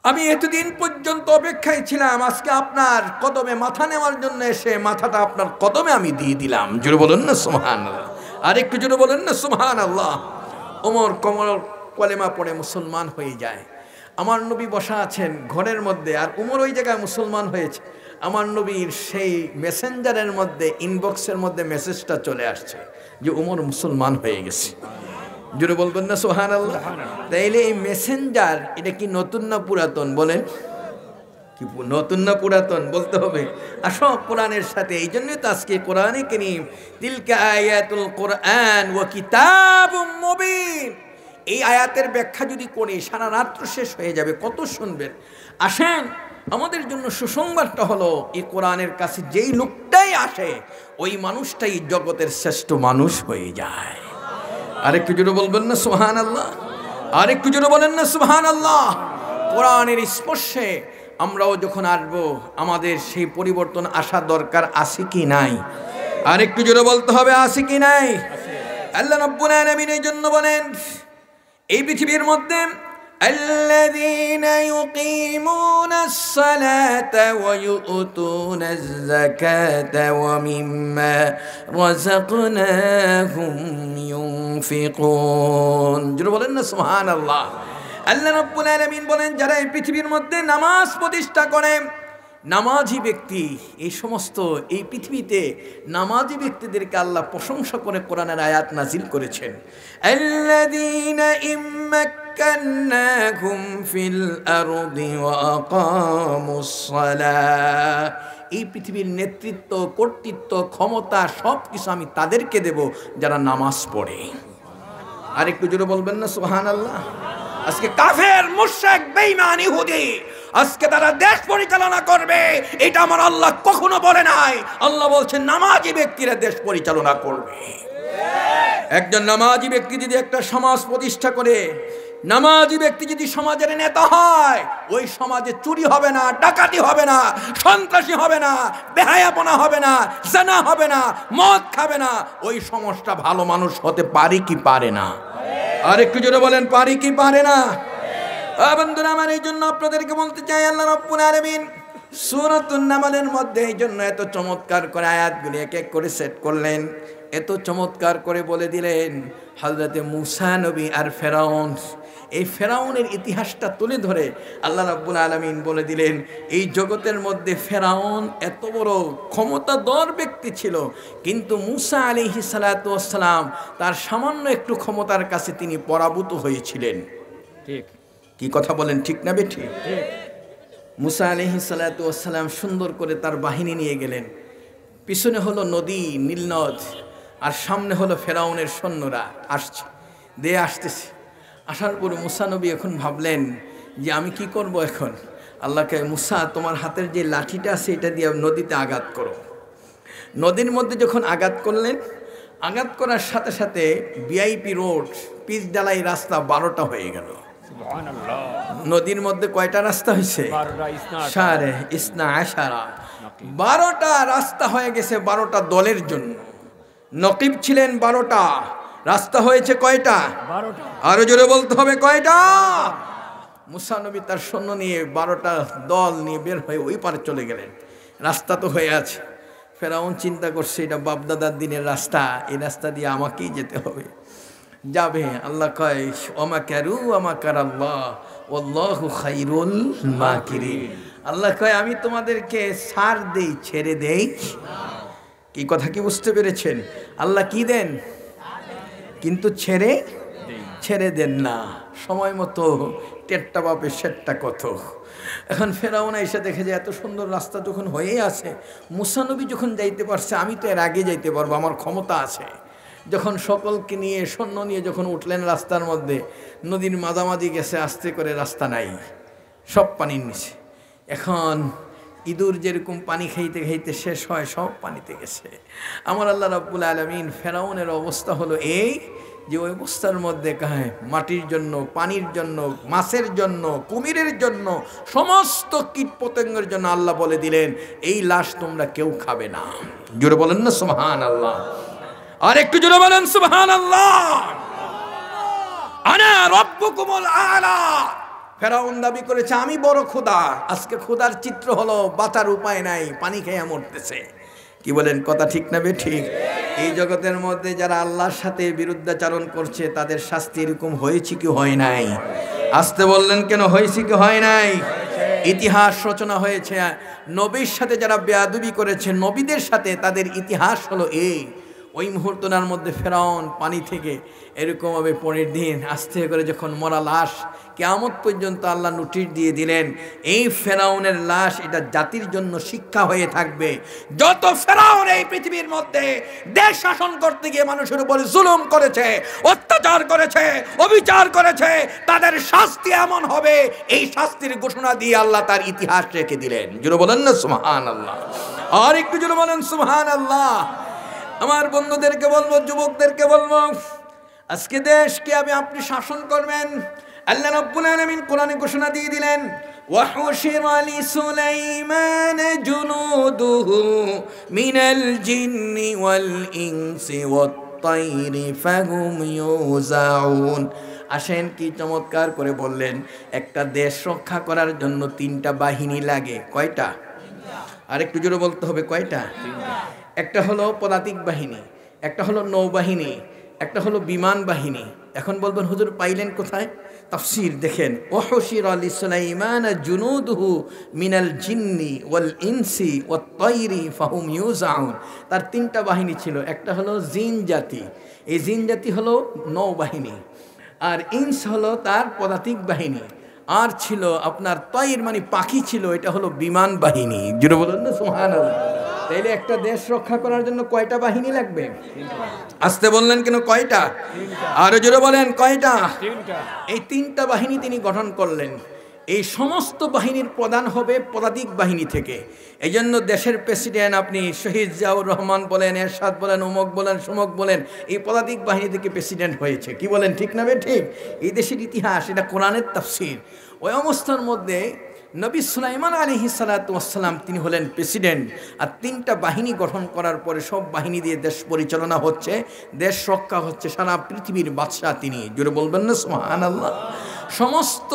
আমি এতদিন পর্যন্ত অপেক্ষায় ছিলাম, আজকে আপনার কদমে মাথা নেওয়ার জন্য এসে মাথাটা আপনার কদমে আমি দিয়ে দিলাম। জোরে বলেন না সুবহানাল্লাহ। আর একটু জোরে বলেন না সুবহানাল্লাহ। ওমর কলেমা পড়ে মুসলমান হয়ে যায়। আমার নবী বসা আছেন ঘরের মধ্যে, আর ওমর ওই জায়গায় মুসলমান হয়েছে। আমার নবীর সেই মেসেঞ্জারের মধ্যে, ইনবক্সের মধ্যে মেসেজটা চলে আসছে যে ওমর মুসলমান হয়ে গেছে। জোরে বলবেন না সুবহানাল্লাহ। তাইলে এই মেসেঞ্জার এটা কি নতুন না পুরাতন? বলেন, কি নতুন না পুরাতন বলতে হবে। আসো কোরআনের সাথে। এই জন্যই তো আজকে কোরআনে কারীম, তিলকা আয়াতুল কোরআন ওয়া কিতাবুম মুবিন, এই আয়াতের ব্যাখ্যা যদি করি সারা রাত্র শেষ হয়ে যাবে, কত শুনবেন। আসেন, আমাদের জন্য সুসংবাদটা হলো, এই কোরআনের কাছে যেই লোকটাই আসে, ওই মানুষটাই জগতের শ্রেষ্ঠ মানুষ হয়ে যায়। আরেকটু জোরে বলবেন না সুবহানাল্লাহ। আরেকটু জোরে বলেন না সুবহানাল্লাহ। কোরআনের স্পর্শে আমরাও যখন আসবো, আমাদের সেই পরিবর্তন আসা দরকার আছে কি নাই? আরেকটু জোরে বলতে হবে, আছে কি নাই? আল্লাহ রাব্বুল আলামিন এই জন্য বলেন, এই পৃথিবীর মধ্যে الذين يقيمون الصلاة ويؤتون الزكاة ومما رزقناهم ينفقون। জোরে বলেন না সুবহানাল্লাহ। আল্লাহ রাব্বুল আলামিন বলেন, যারা এই পৃথিবীর মধ্যে নামাজ প্রতিষ্ঠা করে, নামাজি ব্যক্তি, এই সমস্ত এই পৃথিবীতে নামাজি ব্যক্তিদেরকে আল্লাহ প্রশংসা করে কোরআনের আয়াত নাজিল করেছেন। আল্লাযীনা ইম্মাক্কান্নাহুম ফিল আরদি ওয়া আকামুস সালাহ, এই পৃথিবীর নেতৃত্ব, কর্তৃত্ব, ক্ষমতা সব কিছু আমি তাদেরকে দেব যারা নামাজ পড়ে। আর একটু জোরে বলবেন না সুবহানাল্লাহ? আজকে কাফের, মুশরিক, বেঈমান, ইহুদি আজকে তারা দেশ পরিচালনা করবে, এটা আমার আল্লাহ কখনো বলে নাই। আল্লাহ বলছেন নামাজি ব্যক্তিরা দেশ পরিচালনা করবে। একজন নামাজি ব্যক্তি যদি একটা সমাজ প্রতিষ্ঠা করে, নামাজি ব্যক্তি যদি সমাজের নেতা হয়, ওই সমাজে চুরি হবে না, ডাকাতি হবে না, সন্ত্রাসী হবে না, বেহায়াপনা হবে না, জানা হবে না, মদ খাবে না, ওই সমাজটা ভালো মানুষ হতে পারে কি পারে না? আর একটু জোরে বলেন, পারে কি পারে না? বন্ধুরা আমার, এই জন্য আপনাদেরকে বলতে চাই, আল্লাহ রাব্বুল আলামিন সূরাতুন নামলের মধ্যে এই জন্য এত চমৎকার করে আয়াতগুলি এক এক করে সেট করলেন, এত চমৎকার করে বলে দিলেন হযরতে মূসা নবী আর ফেরাউন, এই ফেরাউনের ইতিহাসটা তুলে ধরে আল্লাহ রাব্বুল আলামিন বলে দিলেন, এই জগতের মধ্যে ফেরাউন এত বড় ক্ষমতাধর ব্যক্তি ছিল, কিন্তু মূসা আলাইহিস সালাতু ওয়াস সালাম তার সামান্য একটু ক্ষমতার কাছে তিনি পরাভূত হয়েছিলেন। ঠিক কি কথা বলেন, ঠিক না বেঠি? মূসা আলাইহিস সালাতু ওয়াস সালাম সুন্দর করে তার বাহিনী নিয়ে গেলেন, পিছনে হলো নদী নীল নদ, আর সামনে হলো ফেরাউনের সৈন্যরা আসতেছে। আসার পরে মূসা নবী এখন ভাবলেন যে আমি কি করব এখন। আল্লাহকে, মূসা তোমার হাতের যে লাঠিটা আছে এটা দিয়ে নদীতে আঘাত করো। নদীর মধ্যে যখন আঘাত করলেন, আঘাত করার সাথে সাথে ভিআইপি রোড, পিচ ডালাই রাস্তা 12টা হয়ে গেল। নদীর মধ্যে কয়টা রাস্তা হয়েছে? 12টা রাস্তা হয়ে গেছে 12টা দলের জন্য। নকিব ছিলেন 12টা, রাস্তা হয়েছে কয়টা? 12টা। আরো জোরে বলতে হবে, কয়টা? মূসা নবী তার সৈন্য নিয়ে 12টা দল নিয়ে বের হয়ে ওই পারে চলে গেলেন। রাস্তা তো হয়ে আছে। ফেরাউন চিন্তা করছে এটা বাপদাদার দিনের রাস্তা, এই রাস্তা দিয়ে আমাকেই যেতে হবে। যাবে, আল্লাহ কয় ওমা কারু ওমা কারাল্লাহ ওয়াল্লাহু খায়রুল মাকিরিন। আল্লাহ কয় আমি তোমাদেরকে ছাড় দেই, ছেড়ে দেই। কি কথা কি বুঝতে পেরেছেন? আল্লাহ কি দেন, কিন্তু ছেড়ে দেন না। সময় মতো টেট্টা বাপে সেটটা কত। এখন ফেরাউন এসে দেখে যে এত সুন্দর রাস্তা যখন হয়েই আছে, মূসা নবী যখন যাইতে পারছে, আমি তো এর আগে যাইতে পারবো, আমার ক্ষমতা আছে। যখন সকলকে নিয়ে, সৈন্য নিয়ে যখন উঠলেন রাস্তার মধ্যে, নদীর মাঝামাঝি গেছে, আস্তে করে রাস্তা নাই, সব পানির নিচে। এখন ইঁদুর যেরকম পানি খাইতে খাইতে শেষ হয়, সব পানিতে গেছে। আমার আল্লাহ রাব্বুল আলামিন ফেরাউনের অবস্থা হলো এই যে ওই অবস্থার মধ্যে মাটির জন্য, পানির জন্য, মাছের জন্য, কুমিরের জন্য, সমস্ত কীট পতঙ্গের জন্য আল্লাহ বলে দিলেন এই লাশ তোমরা কেউ খাবে না। জোরে বলেন না সুবহানাল্লাহ? আর একটু জোরে বলেন সুবহানাল্লাহ। আনা রাব্বুকুমুল আলা। ফেরাউন দাবি করেছে আমি বড় খোদা। আজকে খোদার চিত্র হলো বাঁচার উপায় নাই, পানি খেয়ে মরতেছে। কি বলেন, কথা ঠিক না ঠিক? এই জগতের মধ্যে যারা আল্লাহর সাথে বিরুদ্ধাচরণ করছে তাদের শাস্তি এরকম হয়েছে কি হয় নাই? আসতে বললেন কেন, হয়েছে কি হয় নাই? ইতিহাস রচনা হয়েছে। নবীর সাথে যারা বেয়াদবি করেছে, নবীদের সাথে তাদের ইতিহাস হলো এই। ওই মুহূর্তটার মধ্যে ফেরাউন পানি থেকে এরকমভাবে পরের দিন আস্তে করে যখন মরা লাশ, কিয়ামত পর্যন্ত আল্লাহ নোটিশ দিয়ে দিলেন এই ফেরাউনের লাশ এটা জাতির জন্য শিক্ষা হয়ে থাকবে। যত ফেরাউন এই পৃথিবীর মধ্যে দেশ শাসন করতে গিয়ে মানুষের উপরে জুলুম করেছে, অত্যাচার করেছে, অবিচার করেছে, তাদের শাস্তি এমন হবে, এই শাস্তির ঘোষণা দিয়ে আল্লাহ তার ইতিহাস রেখে দিলেন। জোরে বলেন না সুবহানাল্লাহ? আর একটু জোরে বলেন সুবহানাল্লাহ। আমার বন্ধুদেরকে বলবো, যুবকদেরকে বলবো, আজকে দেশকে আপনি শাসন করবেন। আল্লাহ রাব্বুল আলামিন কোরআনে ঘোষণা দিয়ে দিলেন ওয়াহুশিরা লিসুলাইমান জুনুদুহু মিনাল জিন্নি ওয়াল ইনসি ওয়াত তাইরি ফাহুম ইউজাউন। আসেন, কি চমৎকার করে বললেন, একটা দেশ রক্ষা করার জন্য 3টা বাহিনী লাগে। কয়টা? আর একটু জোরে বলতে হবে, কয়টা? একটা হলো পদাতিক বাহিনী, একটা হলো নৌবাহিনী, একটা হলো বিমান বাহিনী। এখন বলবেন হুজুর পাইলেন কোথায়? তাফসীর দেখেন, ওহশির আলি সুলাইমান জুনুদুহু মিনাল জিন্নি ওয়াল ইনসি ওয়াত তায়রি ফাহুম ইউজাউন। তার তিনটা বাহিনী ছিল, একটা হলো জিন জাতি, এই জিন জাতি হলো নৌবাহিনী, আর ইনস হলো তার পদাতিক বাহিনী, আর ছিল আপনার তৈর মানে পাখি ছিল, এটা হলো বিমান বাহিনী। জুড়ে বলেন না সুবহানাল্লাহ। তাইলে একটা দেশ রক্ষা করার জন্য কয়টা বাহিনী লাগবে? আসতে বললেন কেন? কয়টা? আরো জোরে বলেন কয়টা? এই তিনটা বাহিনী তিনি গঠন করলেন। এই সমস্ত বাহিনীর প্রধান হবে পদাতিক বাহিনী থেকে। এই জন্য দেশের প্রেসিডেন্ট আপনি শহীদ জিয়াউর রহমান বলেন, এরশাদ বলেন, অমুক বলেন, সুমক বলেন, এই পদাতিক বাহিনী থেকে প্রেসিডেন্ট হয়েছে। কি বলেন, ঠিক না বে ঠিক? এই দেশের ইতিহাস, এটা কোরআনের তাফসীর। ওই অবস্থার মধ্যে নবী সুলাইমান আলাইহিস সালাতু ওয়াস সালাম তিনি হলেন প্রেসিডেন্ট। আর তিনটা বাহিনী গঠন করার পরে সব বাহিনী দিয়ে দেশ পরিচালনা হচ্ছে, দেশ রক্ষা হচ্ছে, সারা পৃথিবীর বাদশাহ তিনি। জোরে বলবেন না সুবহানাল্লাহ। সমস্ত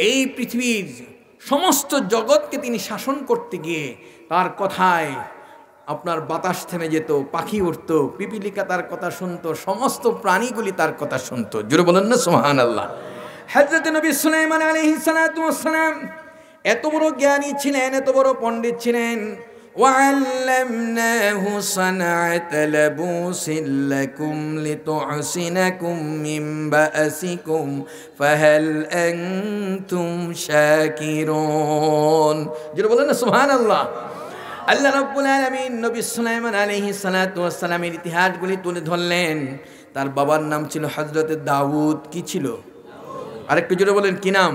এই পৃথিবীর সমস্ত জগৎকে তিনি শাসন করতে গিয়ে তার কথায় আপনার বাতাস থেমে যেত, পাখি উঠত, পিপিলিকা তার কথা শুনতো, সমস্ত প্রাণীগুলি তার কথা শুনতো। জোরে বলেন না সুবহানাল্লাহ। হযরত নবী সুলাইমান আলাইহিস সালাতু ওয়াস সালাম এত বড় জ্ঞানী ছিলেন, এত বড় পণ্ডিত ছিলেন। وعلمناه صنعة لبوس لكم لتحصنكم من بأسكم فهل أنتم شاكرون। যেটা বলেন না সুবহানাল্লাহ। আল্লাহ রাব্বুল আলামিন নবী সুলাইমান আলাইহিস সালাতু ওয়াস সালামের ইতিহাসগুলি তুলে ধরলেন। তার বাবার নাম ছিল হযরত দাউদ। কি ছিল? আরেকটু জোরে বলেন, কি নাম?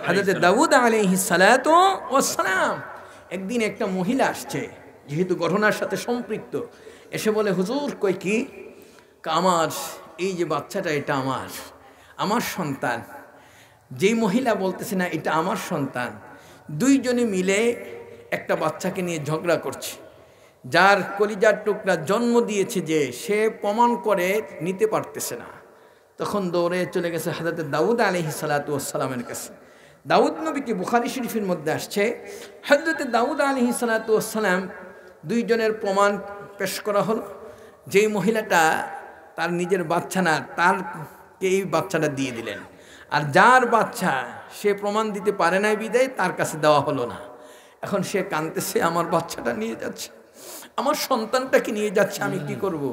হযরত দাউদ আলাইহিস সালাতু ওয়াস সালাম। একদিন একটা মহিলা আসছে, যেহেতু ঘটনার সাথে সম্পৃক্ত, এসে বলে, হুজুর কই কি? আমার এই যে বাচ্চাটা, এটা আমার সন্তান। যেই মহিলা বলতেছে না এটা আমার সন্তান, দুইজনে মিলে একটা বাচ্চাকে নিয়ে ঝগড়া করছে। যার কলিজার টুকরা জন্ম দিয়েছে যে, সে প্রমাণ করে নিতে পারতেছে না। তখন দৌড়ে চলে গেছে হযরত দাউদ আলাইহিস সালাতু ওয়াস সালামের কাছে। দাউদ নবীকে বুখারী শরীফের মধ্যে আসছে, হযরত দাউদ আলাইহিস সালাতু ওয়াস সালাম দুইজনের প্রমাণ পেশ করা হলো। যেই মহিলাটা তার নিজের বাচ্চা না, তারকে এই বাচ্চাটা দিয়ে দিলেন। আর যার বাচ্চা, সে প্রমাণ দিতে পারে নাই বিদায় তার কাছে দেওয়া হলো না। এখন সে কাঁদতেছে, আমার বাচ্চাটা নিয়ে যাচ্ছে, আমার সন্তানটাকে নিয়ে যাচ্ছে, আমি কি করব?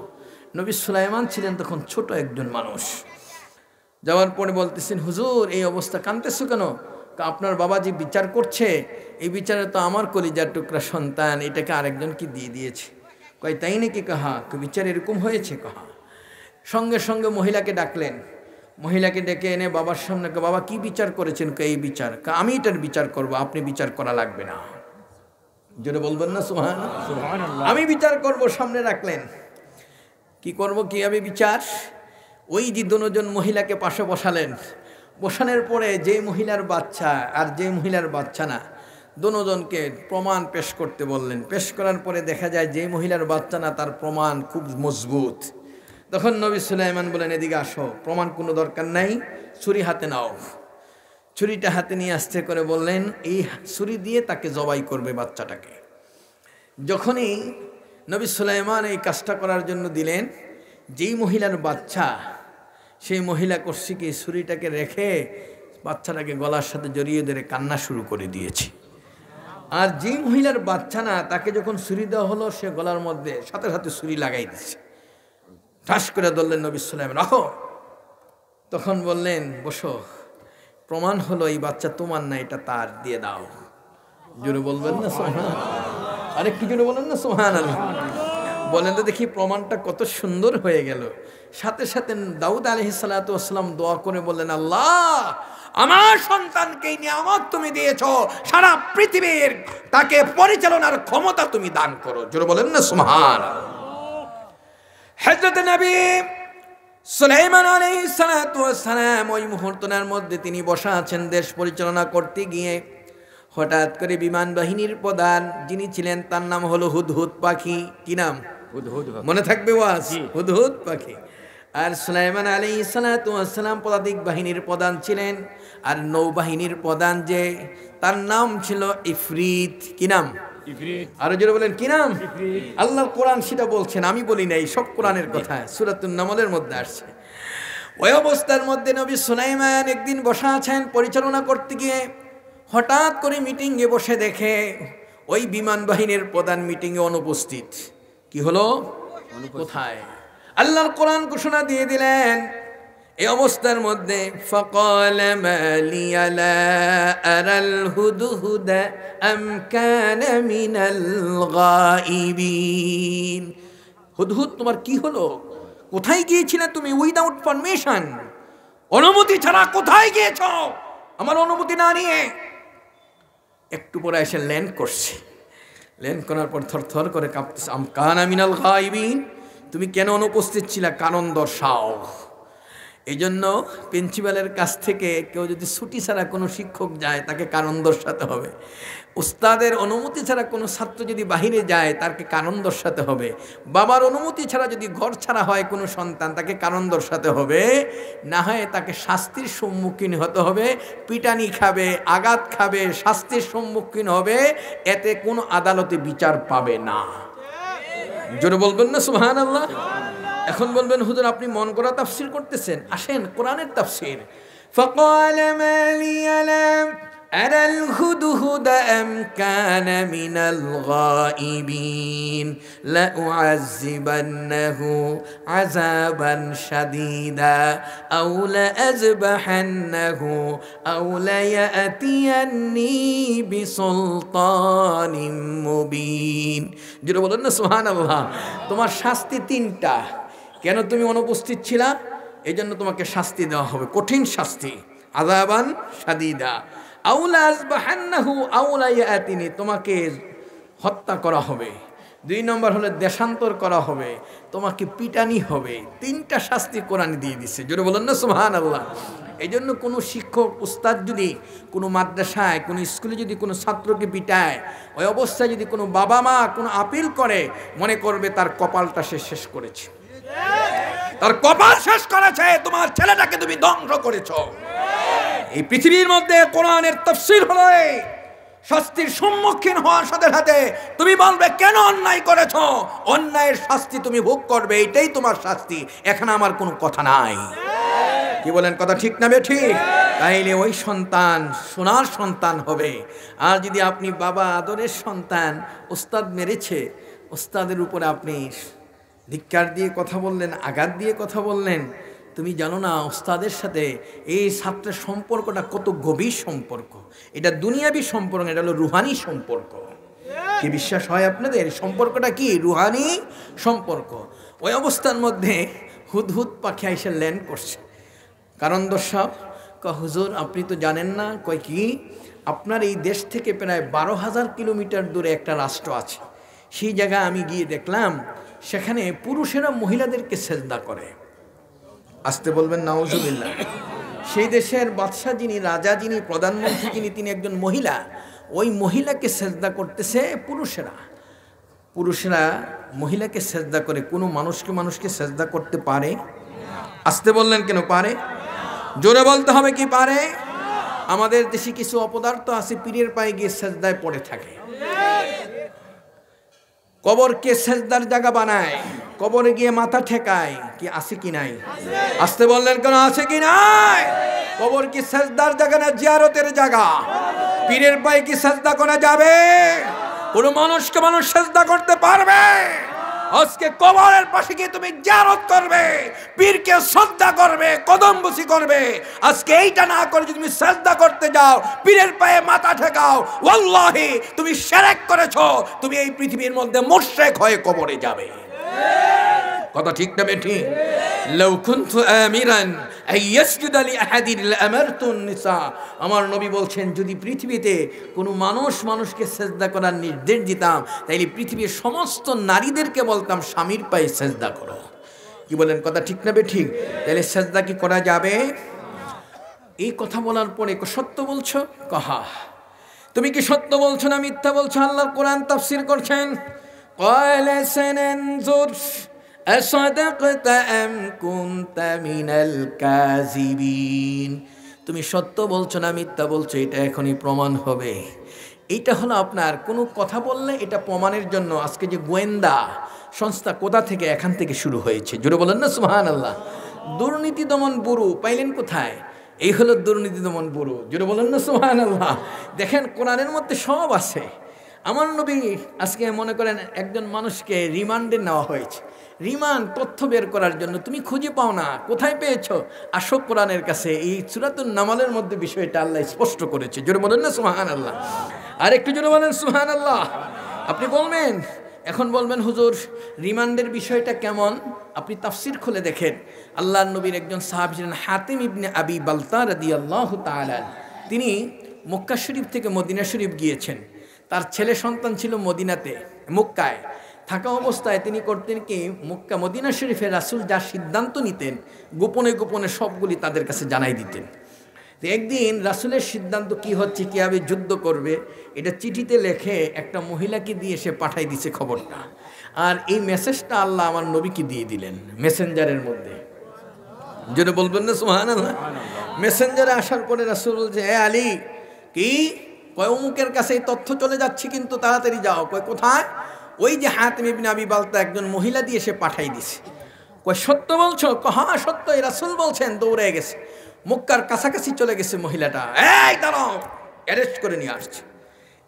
নবী সুলাইমান ছিলেন তখন ছোট একজন মানুষ। যাওয়ার পরে বলতেছেন, হুজুর এই অবস্থা, কাঁদতেছো কেন? আপনার বাবা যে বিচার করছে, এই বিচারে তো আমার কলিজার টুকরা সন্তান, এটাকে আরেকজনকে দিয়ে দিয়েছে। কয় তাই নাকি? কাহা বিচার এরকম হয়েছে? কাহা সঙ্গে সঙ্গে মহিলাকে ডাকলেন। মহিলাকে ডেকে এনে বাবার সামনে, বাবা কি বিচার করেছেন? এই বিচার, আমি এটার বিচার করব, আপনি বিচার করা লাগবে না। জোরে বলবেন না সুবহানাল্লাহ। আমি বিচার করব। সামনে রাখলেন। কি করব, কি আমি বিচার? ওই যে দুজন মহিলাকে পাশে বসালেন। বসানোর পরে যে মহিলার বাচ্চা আর যে মহিলার বাচ্চা না, দুজনকে প্রমাণ পেশ করতে বললেন। পেশ করার পরে দেখা যায় যে মহিলার বাচ্চা না, তার প্রমাণ খুব মজবুত। তখন নবী সুলাইমান বলেন, এদিকে আসো, প্রমাণ কোনো দরকার নাই, ছুরি হাতে নাও। ছুরিটা হাতে নিয়ে আস্তে করে বললেন, এই ছুরি দিয়ে তাকে জবাই করবে বাচ্চাটাকে। যখনই নবী সুলাইমান এই কাজটা করার জন্য দিলেন, যেই মহিলার বাচ্চা, সেই মহিলা করছে কি, ছুরিটাকে রেখে বাচ্চাটাকে গলার সাথে জড়িয়ে ধরে কান্না শুরু করে দিয়েছে। আর যেই মহিলার বাচ্চা না, তাকে যখন ছুরি দেওয়া হলো, সে গলার মধ্যে সাথে সাথে ছুরি লাগাই দিচ্ছে। ঠাস করে ধরলেন নবী সুলাইমান, রাখো। তখন বললেন, বসো, প্রমাণ হলো এই বাচ্চা তোমার না, এটা তার, দিয়ে দাও। জোরে বলবেন না সুবহানাল্লাহ। আরেকটু জোরে বলেন না সুবহানাল্লাহ। বলেন তো দেখি, প্রমাণটা কত সুন্দর হয়ে গেল। সাথে সাথে দাউদ আলাইহিস সালাতু ওয়াস সালাম দোয়া করে বললেন, আল্লাহ আমার সন্তানকে নিয়ামত তুমি দিয়েছো, সারা পৃথিবীর তাকে পরিচালনার ক্ষমতা তুমি দান করো। জোরে বলেন না সুবহানাল্লাহ। হযরত নবী সুলাইমান আলাইহিস সালাতু ওয়াস সালাম ওই মুহূর্তের মধ্যে তিনি বসা আছেন দেশ পরিচালনা করতে গিয়ে। হঠাৎ করে বিমান বাহিনীর প্রধান যিনি ছিলেন, তার নাম হলো হুদহুদ পাখি। কি নাম? হুদহুদ। মনে থাকবে ওয়াজ, হুদহুদ পাখি। আর সুলাইমান আলাইহিস সালাতু ওয়াস সালাম পদাতিক বাহিনীর প্রধান ছিলেন। আর নৌবাহিনীর প্রধান যে, তার নাম ছিল ইফরিত। কি নাম? ইফরিত। আরো জোরে বলেন, কি নাম? ইফরিত। আল্লাহর কোরআন সেটা বলছেন, আমি বলি নাই, সব কোরআনের কথা। সূরাতুন নামলের মধ্যে আসছে। ওই অবস্থার মধ্যে নবী সুলাইমান একদিন বসা আছেন পরিচালনা করতে গিয়ে, হঠাৎ করে মিটিংয়ে বসে দেখে ওই বিমান বাহিনীর প্রধান মিটিংয়ে অনুপস্থিত। কি হলো? কোথায়? আল্লাহর কোরআন ঘোষণা দিয়ে দিলেন এই অবস্থার মধ্যে, ফাকাল মা লিয়া লা আরাল হুদহুদা আম কানা মিনাল গায়িবিন। হুদহুদ, তোমার কি হলো? কোথায় গিয়েছিলে তুমি উইদাউট পারমিশন? অনুমতি ছাড়া কোথায় গিয়েছ আমার অনুমতি না নিয়ে? একটু পরে এসে ল্যান্ড করছে। ল্যান্ড করার পর থরথর করে কাঁপতেছে। আম কানা মিনাল গায়িবিন, তুমি কেন অনুপস্থিত ছিলা? কারণ দর্শাও। এই জন্য প্রিন্সিপালের কাছ থেকে কেউ যদি ছুটি ছাড়া কোনো শিক্ষক যায় তাকে কারণ দর্শাতে হবে। উস্তাদের অনুমতি ছাড়া কোনো ছাত্র যদি বাহিরে যায় তাকে কারণ দর্শাতে হবে। বাবার অনুমতি ছাড়া যদি ঘর ছাড়া হয় কোনো সন্তান তাকে কারণ দর্শাতে হবে, না হয় তাকে শাস্তির সম্মুখীন হতে হবে। পিটানি খাবে, আঘাত খাবে, শাস্তির সম্মুখীন হবে, এতে কোনো আদালতে বিচার পাবে না। জোরে বলবেন না সুবহানাল্লাহ? এখন বলবেন হুজুর আপনি মন করা তাফসীর করতেছেন, আসেন কোরআনের তাফসীর। ফাকাল মা লিয়া লা আরাল হুদহুদা আম কানা মিনাল গায়িবিন লা উআযিবান্নাহু আযাবান শাদীদা আও লা আযবাহান্নাহু আও লা ইয়াতিয়ান্নি বিসুলতানিম মুবিন। যেটা বলেন না সুবহানাল্লাহ। তোমার শাস্তি তিনটা। কেন তুমি অনুপস্থিত ছিলা? এই জন্য তোমাকে শাস্তি দেওয়া হবে, কঠিন শাস্তি। আযাবান শাদীদা আও লা আযবাহান্নাহু আও লা ইয়াতিনি, তোমাকে হত্যা করা হবে। 2 নম্বর হলো দেশান্তর করা হবে, তোমাকে পিটানি হবে। 3টা শাস্তি কোরআন দিয়ে দিছে। জোরে বলেন না সুবহানাল্লাহ। এই জন্য কোনো শিক্ষক উস্তাদ যদি কোনো মাদ্রাসায় কোনো স্কুলে যদি কোনো ছাত্রকে পিটায়, ওই অবস্থায় যদি কোনো বাবা মা কোনো আপিল করে, মনে করবে তার কপালটা সে শেষ করেছে, তার কপাল শেষ করেছে। তোমার ছেলেটাকে তুমি ধ্বংস করেছ। এই পৃথিবীর মধ্যে কোরআনের তাফসীর হলো শাস্তির সম্মুখীন হওয়ার সাথে সাথে তুমি বলবে কেন অন্যায় করেছ, অন্যায়ের শাস্তি তুমি ভোগ করবে, এটাই তোমার শাস্তি। এখানে আমার কোনো কথা নাই। কি বলেন, কথা ঠিক না ঠিক? তাইলে ওই সন্তান সোনার সন্তান হবে। আর যদি আপনি বাবা আদরের সন্তান, উস্তাদ মেরেছে, উস্তাদের উপরে আপনি ধিক্কার দিয়ে কথা বললেন, আঘাত দিয়ে কথা বললেন, তুমি জানো না উস্তাদের সাথে এই ছাত্রের সম্পর্কটা কত গভীর সম্পর্ক। এটা দুনিয়াবি সম্পর্ক, এটা হলো রুহানি সম্পর্ক। কি বিশ্বাস হয় আপনাদের? সম্পর্কটা কি? রুহানি সম্পর্ক। ওই অবস্থার মধ্যে হুদহুদ পাখি এসে ল্যান্ড করছে। কারণ দর্শক হুজুর আপনি তো জানেন না। কয় কি? আপনার এই দেশ থেকে প্রায় 12,000 কিলোমিটার দূরে একটা রাষ্ট্র আছে, সেই জায়গায় আমি গিয়ে দেখলাম সেখানে পুরুষেরা মহিলাদেরকে সেজদা করে। আসতে বলবেন নাউজুবিল্লাহ। সেই দেশের বাদশাহ যিনি, রাজা যিনি, প্রধানমন্ত্রী যিনি, তিনি একজন মহিলা। ওই মহিলাকে সেজদা করতেছে পুরুষেরা। পুরুষেরা মহিলাকে সেজদা করে। কোনো মানুষকে সেজদা করতে পারে? আসতে বললেন কেন? পারে? জোরে বলতে হবে কি পারে? আমাদের দেশে কিছু অপদার্থ আছে, পীরের পায়ে গিয়ে সেজদায় পড়ে থাকে। কবরকে সেজদার জায়গা বানায়, কবরে গিয়ে মাথা ঠেকায়। কি আছে কি নাই? আসতে বললেন কেন? আছে কি নাই? কবর কি সেজদার জায়গা না জিয়ারতের জায়গা? পীরের পায়ে কি সেজদা করা যাবে? কোনো মানুষকে মানুষ সেজদা করতে পারবে? আজকে কবরের পাশে গিয়ে তুমি জিয়ারত করবে, পীরকে শ্রদ্ধা করবে, কদমবুসি করবে। আজকে এইটা না করে যদি তুমি সেজদা করতে যাও, পীরের পায়ে মাথা ঠেকাও, ওয়াল্লাহি তুমি শিরক করেছো। তুমি এই পৃথিবীর মধ্যে মুশরিক হয়ে কবরে যাবে। কথা ঠিক না বেঠি? লাউ কুনতু আমিরান আইয়াসজুদা লিআহাদিন লাআমারতুন নিসা। আমার নবী বলছেন যদি পৃথিবীতে কোনো মানুষকে সেজদা করার নির্দেশ দিতাম, তাইলে পৃথিবীর সমস্ত নারীদেরকে বলতাম স্বামীর পায়ে সেজদা করো। কি বলেন, কথা ঠিক না বেঠিক? তাহলে সেজদা কি করা যাবে? এই কথা বলার পরে সত্য বলছো? কহা তুমি কি সত্য বলছো না মিথ্যা বলছো? আল্লাহর কোরআন তাফসীর করছেন। ক্বালা সানানজুর আসাদাকতা আম কুনতা মিনাল কাযিবিন। তুমি সত্য বলছো না মিথ্যা বলছো, এটা এখনই প্রমাণ হবে। এইটা হলো আপনার কোনো কথা বললে এটা প্রমাণের জন্য আজকে যে গোয়েন্দা সংস্থা কোথা থেকে, এখান থেকে শুরু হয়েছে। জোরে বলেন না সুবহানাল্লাহ। দুর্নীতি দমন ব্যুরো পাইলেন কোথায়? এই হলো দুর্নীতি দমন ব্যুরো। যেটা বলেন না সুবহানাল্লাহ। দেখেন কোরআনের মধ্যে সব আছে। আমার নবী আজকে মনে করেন একজন মানুষকে রিমান্ডে নেওয়া হয়েছে, রিমান্ড তথ্য বের করার জন্য, তুমি খুঁজে পাও না, কোথায় পেয়েছো? আসো কোরআনের কাছে। এই সূরাতুন নামালের মধ্যে বিষয়টা আল্লাহ স্পষ্ট করেছে। জোরে বলেন না সুবহানাল্লাহ। আর একটু জোরে বলেন সুবহানাল্লাহ। আপনি বলবেন, এখন বলবেন হুজুর রিমান্ডের বিষয়টা কেমন? আপনি তাফসির খুলে দেখেন। আল্লাহর নবীর একজন সাহাবী ছিলেন হাতিম ইবনে আবি বালতা রাদিয়াল্লাহু তাআলা। তিনি মক্কা শরীফ থেকে মদিনা শরীফ গিয়েছেন। তার ছেলে সন্তান ছিল মদিনাতে, মক্কায় থাকা অবস্থায় তিনি করতেন কি, মক্কা মদিনা শরীফে রাসূল যা সিদ্ধান্ত নিতেন গোপনে গোপনে সবগুলি তাদের কাছে জানাই দিতেন। তো একদিন রাসূলের সিদ্ধান্ত কি হচ্ছে, কীভাবে যুদ্ধ করবে, এটা চিঠিতে লেখে একটা মহিলাকে দিয়ে সে পাঠাই দিছে খবরটা। আর এই মেসেজটা আল্লাহ আমার নবীকে দিয়ে দিলেন মেসেঞ্জারের মধ্যে। যেটা বলবেন না সুবহানাল্লাহ। মেসেঞ্জারে আসার পরে রাসূল বলছে, এ আলী, কি কয় অমুকের কাছে এই তথ্য চলে যাচ্ছে, কিন্তু তাড়াতাড়ি যাও। কয় কোথায়? ওই যে হাতিম ইবনে আবি বালতা একজন মহিলা দিয়ে সে পাঠাই দিছে। কয় সত্য বলছো? হ্যাঁ সত্য, এই রাসূল বলছেন। দৌড়ে গেছে, মক্কার কাছাকাছি চলে গেছে মহিলাটা। এই দাঁড়াও, অ্যারেস্ট করে নিয়ে আসছে।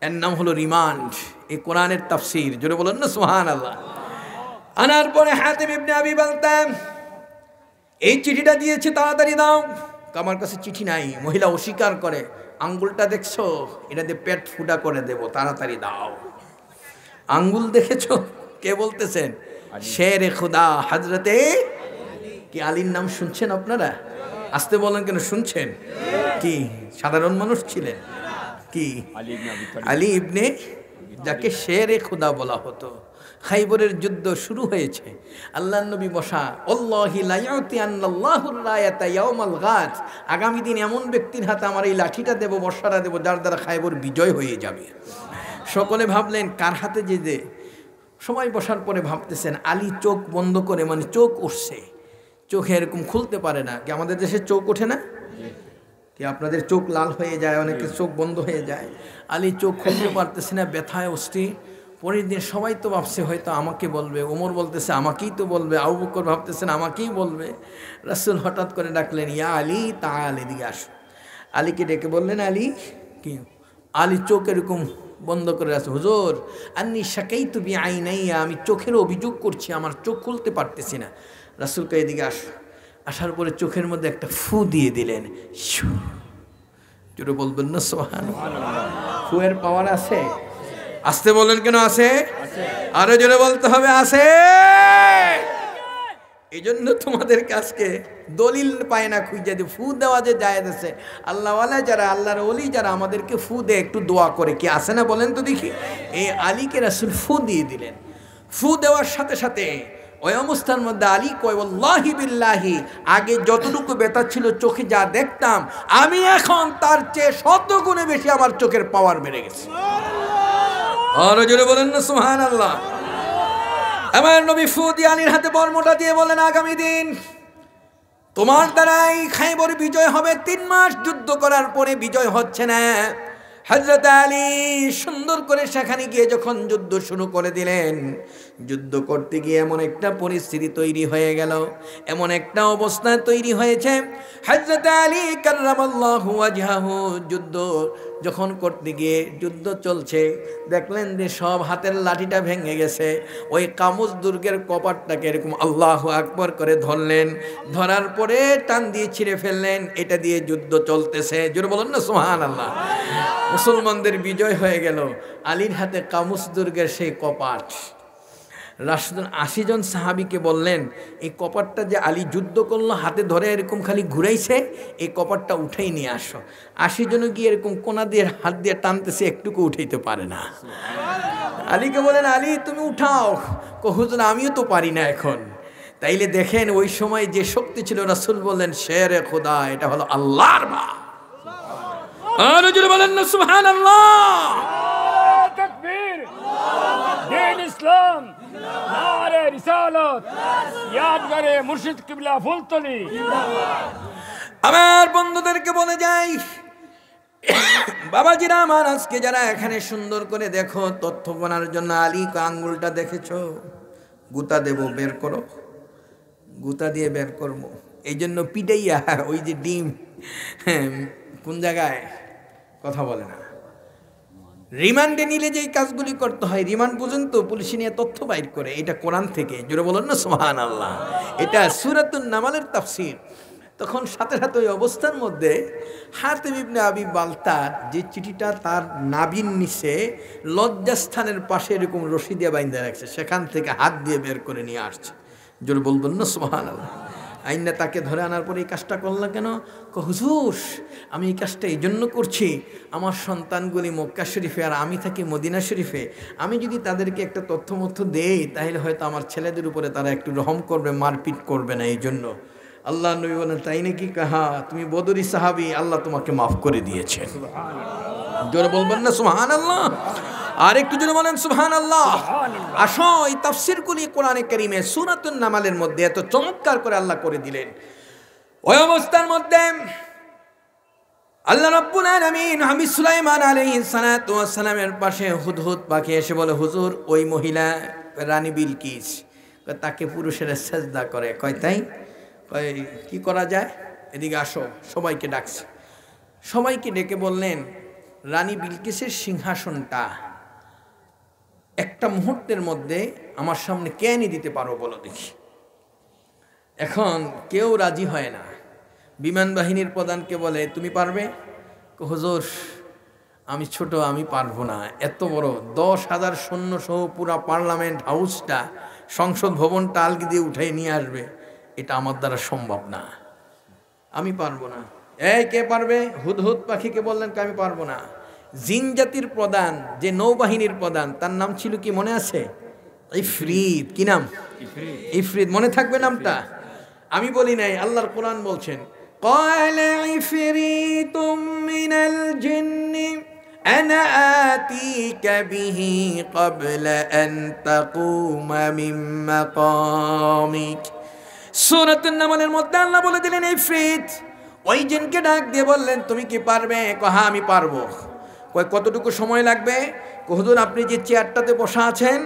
এর নাম হলো রিমান্ড। এই কোরআনের তাফসীর। জোরে বলেন না সুবহানাল্লাহ। আনার পরে হাতিম ইবনে আবি বালতা এই চিঠিটা দিয়েছে, তাড়াতাড়ি দাও। আমার কাছে চিঠি নাই। মহিলা অস্বীকার করে, আঙ্গুলটা দেখছো, এটা দিয়ে পেট ফুটা করে দেব, তাড়াতাড়ি দাও। আঙ্গুল দেখেছো? কে বলতেছেন? শেরে খুদা হযরতে কি আলীর নাম শুনছেন আপনারা? আসতে বলেন কেন, শুনছেন? কি সাধারণ মানুষ ছিলেন? কি আলী ইবনে, যাকে শেরে খুদা বলা হতো। খাইবরের যুদ্ধ শুরু হয়েছে, আল্লাহর নবী বসা, আল্লাহি লা ইয়াতি আল্লাহুর রায়াতা ইয়াউমাল গাদ, আগামী দিন এমন ব্যক্তির হাতে আমার এই লাঠিটা দেব, বর্ষাটা দেব, যার দ্বারা খাইবর বিজয় হয়ে যাবে। সকলে ভাবলেন কার হাতে যে দে। সবাই বসার পরে ভাবতেছেন, আলী চোখ বন্ধ করে, মানে চোখ উঠছে, চোখে এরকম খুলতে পারে না। কি আমাদের দেশে চোখ ওঠে না? কি আপনাদের চোখ লাল হয়ে যায়, অনেকের চোখ বন্ধ হয়ে যায়। আলী চোখ খুলতে পারতেছে না, ব্যথায় অস্থির। পরের দিন সবাই তো ভাবছে হয়তো আমাকে বলবে, ওমর বলতেছে আমাকেই তো বলবে, আবু বকর ভাবতেছেন আমাকেই বলবে। রাসূল হঠাৎ করে ডাকলেন, ইয়া আলী তাআল, এদিকে আসো। আলীকে ডেকে বললেন, আলী কি? আলী চোখ এরকম বন্ধ করে আছে। হুজুর আন্নী শাকাইতু বিআইনাইয়া, আমি চোখের অভিযোগ করছি, আমার চোখ খুলতে পারতেছি না। রাসূলকে এদিকে আসো। আসার পরে চোখের মধ্যে একটা ফু দিয়ে দিলেন। জোরে বলবেন না সুবহানাল্লাহ। ফুয়ের পাওয়ার আছে? আসতে বলেন কেন, আছে? আরো জোরে বলতে হবে, আছে। এই জন্য তোমাদের কাছকে দলিল পায় না খুঁজে যে ফু দেওয়া যে জায়েজ আছে। আল্লাহওয়ালা যারা, আল্লাহর ওলি যারা আমাদেরকে ফু দেয়, একটু দোয়া করে, কি আছে না বলেন তো দেখি। এই আলীকে রাসূল ফু দিয়ে দিলেন। ফু দেওয়ার সাথে সাথে ওই অবস্থার মধ্যে আলী কয়, ওয়াল্লাহি বিল্লাহি, আগে যতটুকু ব্যথা ছিল চোখে যা দেখতাম, আমি এখন তার চেয়ে 100 গুণে বেশি আমার চোখের পাওয়ার বেড়ে গেছে। আরো জোরে বলেন না সুবহানাল্লাহ। আমার নবী ফু দিয়ে আলীর হাতে বর্মটা দিয়ে বলেন, আগামী দিন তোমার দ্বারাই খাইবর বিজয় হবে। 3 মাস যুদ্ধ করার পরে বিজয় হচ্ছে না। হযরত আলী সুন্দর করে সেখানে গিয়ে যখন যুদ্ধ শুরু করে দিলেন, যুদ্ধ করতে গিয়ে এমন একটা পরিস্থিতি তৈরি হয়ে গেল, এমন একটা অবস্থা তৈরি হয়েছে। হযরত আলী কাররামাল্লাহু ওয়াজহাহু যুদ্ধ যখন করতে গিয়ে, যুদ্ধ চলছে, দেখলেন যে সব হাতের লাঠিটা ভেঙে গেছে। ওই কামুজ দুর্গের কপাটটাকে এরকম আল্লাহু আকবার করে ধরলেন, ধরার পরে টান দিয়ে ছিঁড়ে ফেললেন। এটা দিয়ে যুদ্ধ চলতেছে। জোরে বলুন না সুবহানাল্লাহ। মুসলমানদের বিজয় হয়ে গেল। আলীর হাতে কামুজ দুর্গের সেই কপাট। রাসূল 80 জন সাহাবীকে বললেন, এই কপাটটা যে আলী যুদ্ধ করলো, হাতে ধরে এরকম খালি ঘুরাইছে, এই কপাটটা উঠাই নিয়ে আসো। 80 জন গিয়ে এরকম কোনা দিয়ে হাত দিয়ে টানতেছে, একটুকু উঠাইতে পারে না। আলীকে বলেন, আলী তুমি উঠাও। হুজুর আমিও তো পারি না এখন। তাইলে দেখেন ওই সময় যে শক্তি ছিল, রাসূল বললেন শেরে খোদা, এটা হলো আল্লাহর মা। আর জোরে বলেন না সুবহানাল্লাহ। তাকবীর, দ্বীন ইসলাম, নারে রিসালাত, ইয়াদগারে মুর্শিদ কিবলা ফুলতলি। আমার বন্ধুদেরকে বলে যাই, বাবাজিরা আমার, আজকে যারা এখানে সুন্দর করে দেখো তথ্য বানার জন্য, আলী আঙ্গুলটা দেখেছো, গুতা দেব, বের করো। গুতা দিয়ে বের করবো। এই জন্য পিটাইয়া ওই যে ডিম কোন জায়গায় কথা বলে না, রিমান্ডে নিলে যেই কাজগুলি করতে হয় রিমান্ড পর্যন্ত পুলিশ নিয়ে তথ্য বাইর করে, এটা কোরআন থেকে। জোরে বলুন না সুবহানাল্লাহ। এটা সূরাতুন নামালের তাফসীর। তখন সাথে সাথে ওই অবস্থার মধ্যে হাতিম ইবনে আবি বালতার যে চিঠিটা তার নাভির নিচে লজ্জাস্থানের পাশে এরকম রশি দিয়ে বাইন্ধা রাখছে, সেখান থেকে হাত দিয়ে বের করে নিয়ে আসছে। জোরে বলবেন না সুবহানাল্লাহ। আইনা তাকে ধরে আনার পরে এই কাজটা করলাম কেন? হুজুর আমি এই কাজটা এই জন্য করছি, আমার সন্তানগুলি মক্কা শরীফে আর আমি থাকি মদিনা শরীফে, আমি যদি তাদেরকে একটা তথ্য দেই তাহলে হয়তো আমার ছেলেদের উপরে তারা একটু রহম করবে, মারপিট করবে না। এই জন্য আল্লাহ নবী বলেন, তাই নাকি? কাহা, তুমি বদরি সাহাবী, আল্লাহ তোমাকে মাফ করে দিয়েছে। জোরে বলবেন না সুবহানাল্লাহ। আর একটু জোরে বলেন সুবহানাল্লাহ। আসো এই তাফসীরগুলি কোরআনে কারীমে সূরাতুন নামালের মধ্যে এত চমৎকার করে আল্লাহ করে দিলেন। ওই অবস্থার মধ্যে আল্লাহ রাব্বুল আলামিন নবী সুলাইমান আলাইহিস সালাতু ওয়াস সালামের পাশে হুদহুদ পাখি এসে বলে, হুজুর ওই মহিলা রানী বিলকিস, তাকে পুরুষেরা সেজদা করে। কয় তাই? কয় কি করা যায়? এদিকে আসো। সবাইকে ডাকছে, সবাইকে ডেকে বললেন, রানী বিলকিসের সিংহাসনটা একটা মুহূর্তের মধ্যে আমার সামনে কে এনে দিতে পারো বলো দেখি। এখন কেউ রাজি হয় না। বিমান বাহিনীর প্রধানকে বলে, তুমি পারবে? হুজুর আমি ছোট, আমি পারবো না। এত বড় 10,000 সৈন্য সহ পুরা পার্লামেন্ট হাউসটা, সংসদ ভবনটা আলগি দিয়ে উঠাই নিয়ে আসবে, এটা আমার দ্বারা সম্ভব না, আমি পারবো না। এই কে পারবে? হুদহুদ পাখিকে বললেন, আমি পারবো না। জিন জাতির প্রধান, যে নৌবাহিনীর প্রধান, তার নাম ছিল কি মনে আছে? ইফরিত। কি নাম? ইফরিত। মনে থাকবে নামটা? আমি বলি নাই, আল্লাহর কোরআন বলছেন, قال عفريت من الجن أنا آتيك به قبل أن تقوم من مقامك। সূরাত আন-নামলের মধ্যে আল্লাহ বলে দিলেন, ইফরিত ওই জিনকে ডাক দিয়ে বললেন, তুমি কি পারবে? হ্যাঁ আমি পারবো। কতটুকু সময় লাগবে? হুজুর আপনি যে চেয়ারটাতে বসা আছেন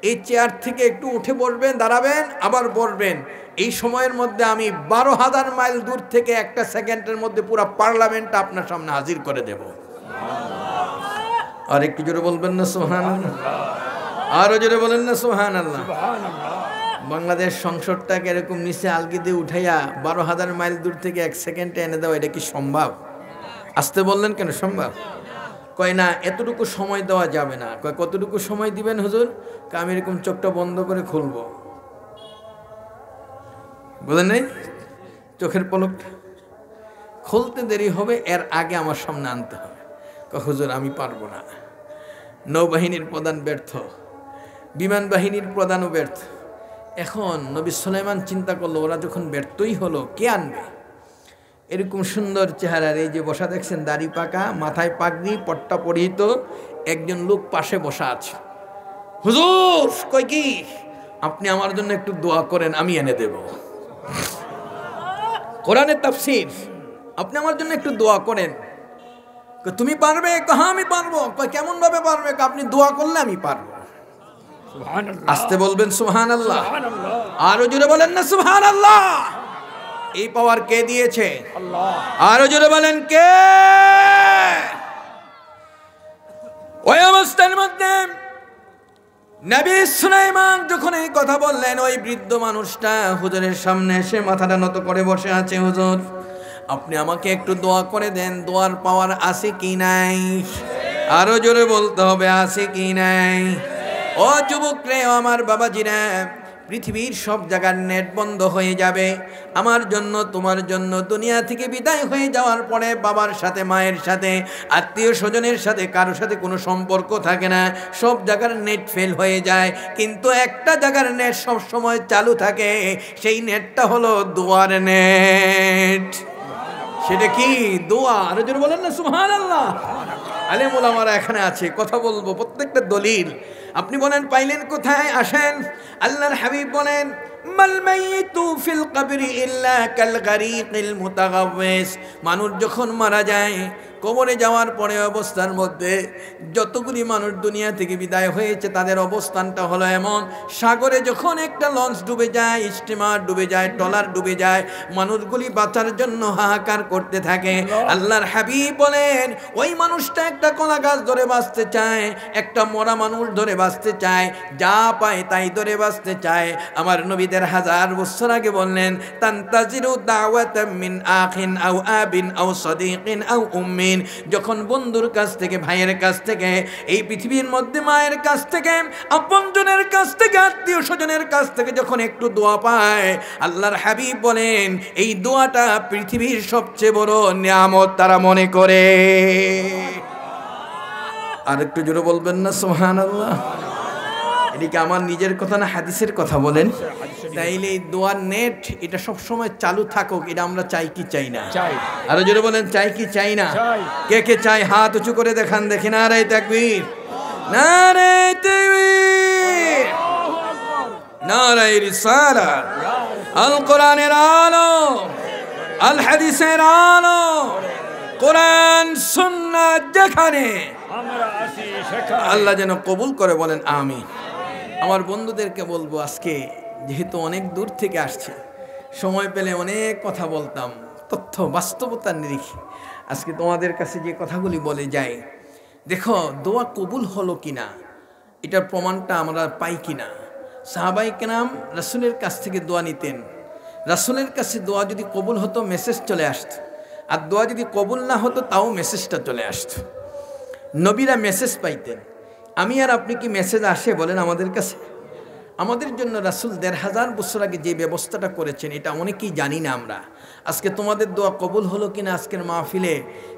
এই চেয়ার থেকে একটু উঠে বসবেন, দাঁড়াবেন, আবার বসবেন, এই সময়ের মধ্যে আমি 12,000 মাইল দূর থেকে একটা সেকেন্ডের মধ্যে পুরো পার্লামেন্টটা আপনার সামনে হাজির করে দেব। আর একটু জোরে বলবেন না সুবহানাল্লাহ? আরো জোরে বলেন না সুবহানাল্লাহ? বাংলাদেশ সংসদটাকে এরকম নিচে আলগি দিয়ে উঠাইয়া 12,000 মাইল দূর থেকে 1 সেকেন্ডে এনে দেওয়া, এটা কি সম্ভব? আসতে বললেন কেন? সম্ভব? কয় না, এতটুকু সময় দেওয়া যাবে না। কয় কতটুকু সময় দিবেন হুজুর? আমি এরকম চোখটা বন্ধ করে খুলবো, বুঝলেন নাই? চোখের পলকটা খুলতে দেরি হবে, এর আগে আমার সামনে আনতে হবে। হুজুর আমি পারবো না। নৌবাহিনীর প্রধান ব্যর্থ, বিমান বাহিনীর প্রধানও ব্যর্থ। এখন নবী সুলাইমান চিন্তা করলো, ওরা যখন ব্যর্থই হলো, কে আনবে? এরকম সুন্দর চেহারার, এই যে বসা দেখছেন, দাড়ি পাকা, মাথায় পাগড়ি, পট্টা পরিহিত একজন লোক পাশে বসা আছে। হুজুর কই কি, আপনি আমার জন্য একটু দোয়া করেন, আমি এনে দেব। কোরআনের তাফসীর, আপনি আমার জন্য একটু দোয়া করেন। তুমি পারবে? হ্যাঁ আমি পারবো। কেমন ভাবে পারবে? আপনি দোয়া করলে আমি পারবো। আসতে বলবেন সুবহানাল্লাহ। আরো জোরে বলেন না সুবহানাল্লাহ। এই পাওয়ার কে দিয়েছে? আল্লাহ। আরো জোরে বলেন কে? ওই অবস্থার মধ্যে নবী সুলাইমান যখন এই কথা বললেন, ওই বৃদ্ধ মানুষটা হুজুরের সামনে এসে মাথাটা নত করে বসে আছে। হুজুর আপনি আমাকে একটু দোয়া করে দেন, দোয়ার পাওয়ার আছে কি নাই? আরো জোরে বলতে হবে, আছে কি নাই? ও যুবক রে, আমার বাবাজিরা, পৃথিবীর সব জায়গার নেট বন্ধ হয়ে যাবে, আমার জন্য তোমার জন্য দুনিয়া থেকে বিদায় হয়ে যাওয়ার পরে বাবার সাথে, মায়ের সাথে, আত্মীয় স্বজনের সাথে কারোর সাথে কোনো সম্পর্ক থাকে না, সব জায়গার নেট ফেল হয়ে যায়, কিন্তু একটা জায়গার নেট সব সময় চালু থাকে, সেই নেটটা হলো দোয়ার নেট। সেটা কি? দোয়া। আর যদি বলেন না সুবহানাল্লাহ। আলেম ওলামারা এখানে আছে, কথা বলবো, প্রত্যেকটা দলিল আপনি বলেন পাইলেন কোথায়? আসেন, আল্লাহর হাবিব বলেন, মাল মাইয়িতু ফিল কবরি ইল্লা কাল গারিকিল মুতাগাওয়িস। মানুষ যখন মারা যায় কবরে যাওয়ার পরে অবস্থার মধ্যে যতগুলি মানুষ দুনিয়া থেকে বিদায় হয়েছে তাদের অবস্থানটা হলো এমন, সাগরে যখন একটা লঞ্চ ডুবে যায়, স্টিমার ডুবে যায়, ট্রলার ডুবে যায়, মানুষগুলি বাঁচার জন্য হাহাকার করতে থাকে। আল্লাহর হাবিব বলেন ওই মানুষটা একটা কলা গাছ ধরে বাঁচতে চায়, একটা মরা মানুষ ধরে বাঁচতে চায়, যা পায় তাই ধরে বাঁচতে চায়। আমার নবীদের হাজার বছর আগে বললেন তান্তাজিরু দাওয়াতাম মিন আখিন আও আবিন আও সাদিকিন আও উম্মিন, যখন বন্ধুর কাছ থেকে, ভাইয়ের কাছ থেকে, এই পৃথিবীর মধ্যে মায়ের কাছ থেকে, আপনজনের কাছ থেকে, আত্মীয় স্বজনের কাছ থেকে যখন একটু দোয়া পায়, আল্লাহর হাবিব বলেন এই দোয়াটা পৃথিবীর সবচেয়ে বড় নিয়ামত তারা মনে করে। আর একটু জোরে বলবেন না সুবহানাল্লাহ? এদিকে আমার নিজের কথা না হাদিসের কথা বলেন? তাইলে এই দোয়ার নেট এটা সব সময় চালু থাকুক, এটা আমরা চাই কি চাই না? চাই। আরো জোরে বলেন চাই কি চাই না? কে কে চাই হাত উঁচু করে দেখান দেখি। নারে তাকবীর, নারে তাকবীর, নারে রিসালাত, আল কোরআনের আলো, আল হাদিসের আলো, কোরআন সুন্নাত যেখানে আল্লাহ যেন কবুল করে, বলেন আমিন। আমার বন্ধুদেরকে বলবো আজকে যেহেতু অনেক দূর থেকে আসছে, সময় পেলে অনেক কথা বলতাম তথ্য বাস্তবতার নিরিখে, আজকে তোমাদের কাছে যে কথাগুলি বলে যাই, দেখো দোয়া কবুল হলো কিনা এটার প্রমাণটা আমরা পাই কিনা। সাহাবাই কেরাম রাসূলের কাছ থেকে দোয়া নিতেন, রাসূলের কাছে দোয়া যদি কবুল হতো মেসেজ চলে আসতো, আর দোয়া যদি কবুল না হতো তাও মেসেজটা চলে আসতো। নবীরা মেসেজ পাইতেন, আমি আর আপনি কি মেসেজ আসে বলেন আমাদের কাছে? আমাদের জন্য রাসূল ১৫০০ বছর আগে যে ব্যবস্থাটা করেছেন এটা অনেকেই জানি না আমরা। আজকে তোমাদের দোয়া কবুল হলো কিনা, আজকের মাহফিলে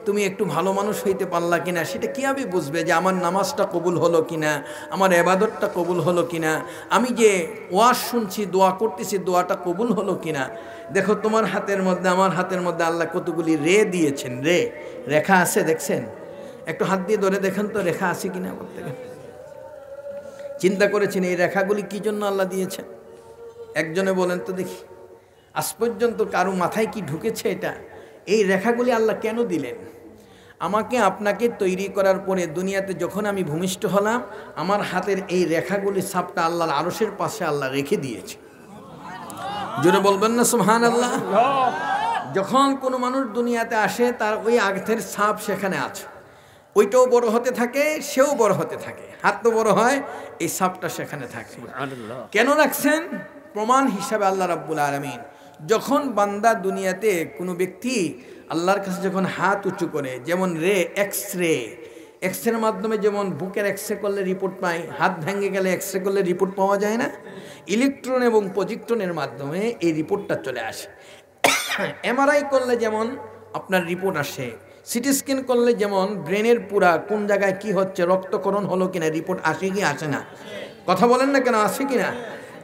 তুমি একটু ভালো মানুষ হইতে পারলা কিনা, সেটা কীভাবে বুঝবে যে আমার নামাজটা কবুল হলো কিনা, আমার ইবাদতটা কবুল হলো কিনা, আমি যে ওয়াজ শুনছি দোয়া করতেছি দোয়াটা কবুল হলো কিনা? দেখো তোমার হাতের মধ্যে আমার হাতের মধ্যে আল্লাহ কতগুলি রে দিয়েছেন, রেখা আছে দেখছেন? একটু হাত দিয়ে ধরে দেখেন তো রেখা আছে কিনা প্রত্যেকে। চিন্তা করেছেন এই রেখাগুলি কি জন্য আল্লাহ দিয়েছেন? একজনে বলেন তো দেখি, আজ পর্যন্ত কারো মাথায় কি ঢুকেছে এটা? এই রেখাগুলি আল্লাহ কেন দিলেন? আমাকে আপনাকে তৈরি করার পরে দুনিয়াতে যখন আমি ভূমিষ্ঠ হলাম, আমার হাতের এই রেখাগুলি ছাপটা আল্লাহর আরশের পাশে আল্লাহ রেখে দিয়েছে। জোরে বলবেন না সুবহানাল্লাহ? যখন কোনো মানুষ দুনিয়াতে আসে তার ওই আঘাতের ছাপ সেখানে আছে, ওইটাও বড় হতে থাকে, সেও বড় হতে থাকে, হাত তো বড় হয়, এই ছাপটা সেখানে থাকে। কেন রাখছেন? প্রমাণ হিসাবে আল্লাহ রাব্বুল আলামিন যখন বান্দা দুনিয়াতে কোনো ব্যক্তি আল্লাহর কাছে যখন হাত উঁচু করে, যেমন এক্সরের মাধ্যমে যেমন বুকের এক্সরে করলে রিপোর্ট পাই, হাত ভেঙে গেলে এক্সরে করলে রিপোর্ট পাওয়া যায় না, ইলেকট্রন এবং প্রজেক্টনের মাধ্যমে এই রিপোর্টটা চলে আসে। এমআরআই করলে যেমন আপনার রিপোর্ট আসে, সিটি স্ক্যান করলে যেমন ব্রেনের পুরা কোন জায়গায় কি হচ্ছে, রক্তক্ষরণ হলো কিনা রিপোর্ট আসে কি আসে না? কথা বলেন না কেন, আসে কিনা?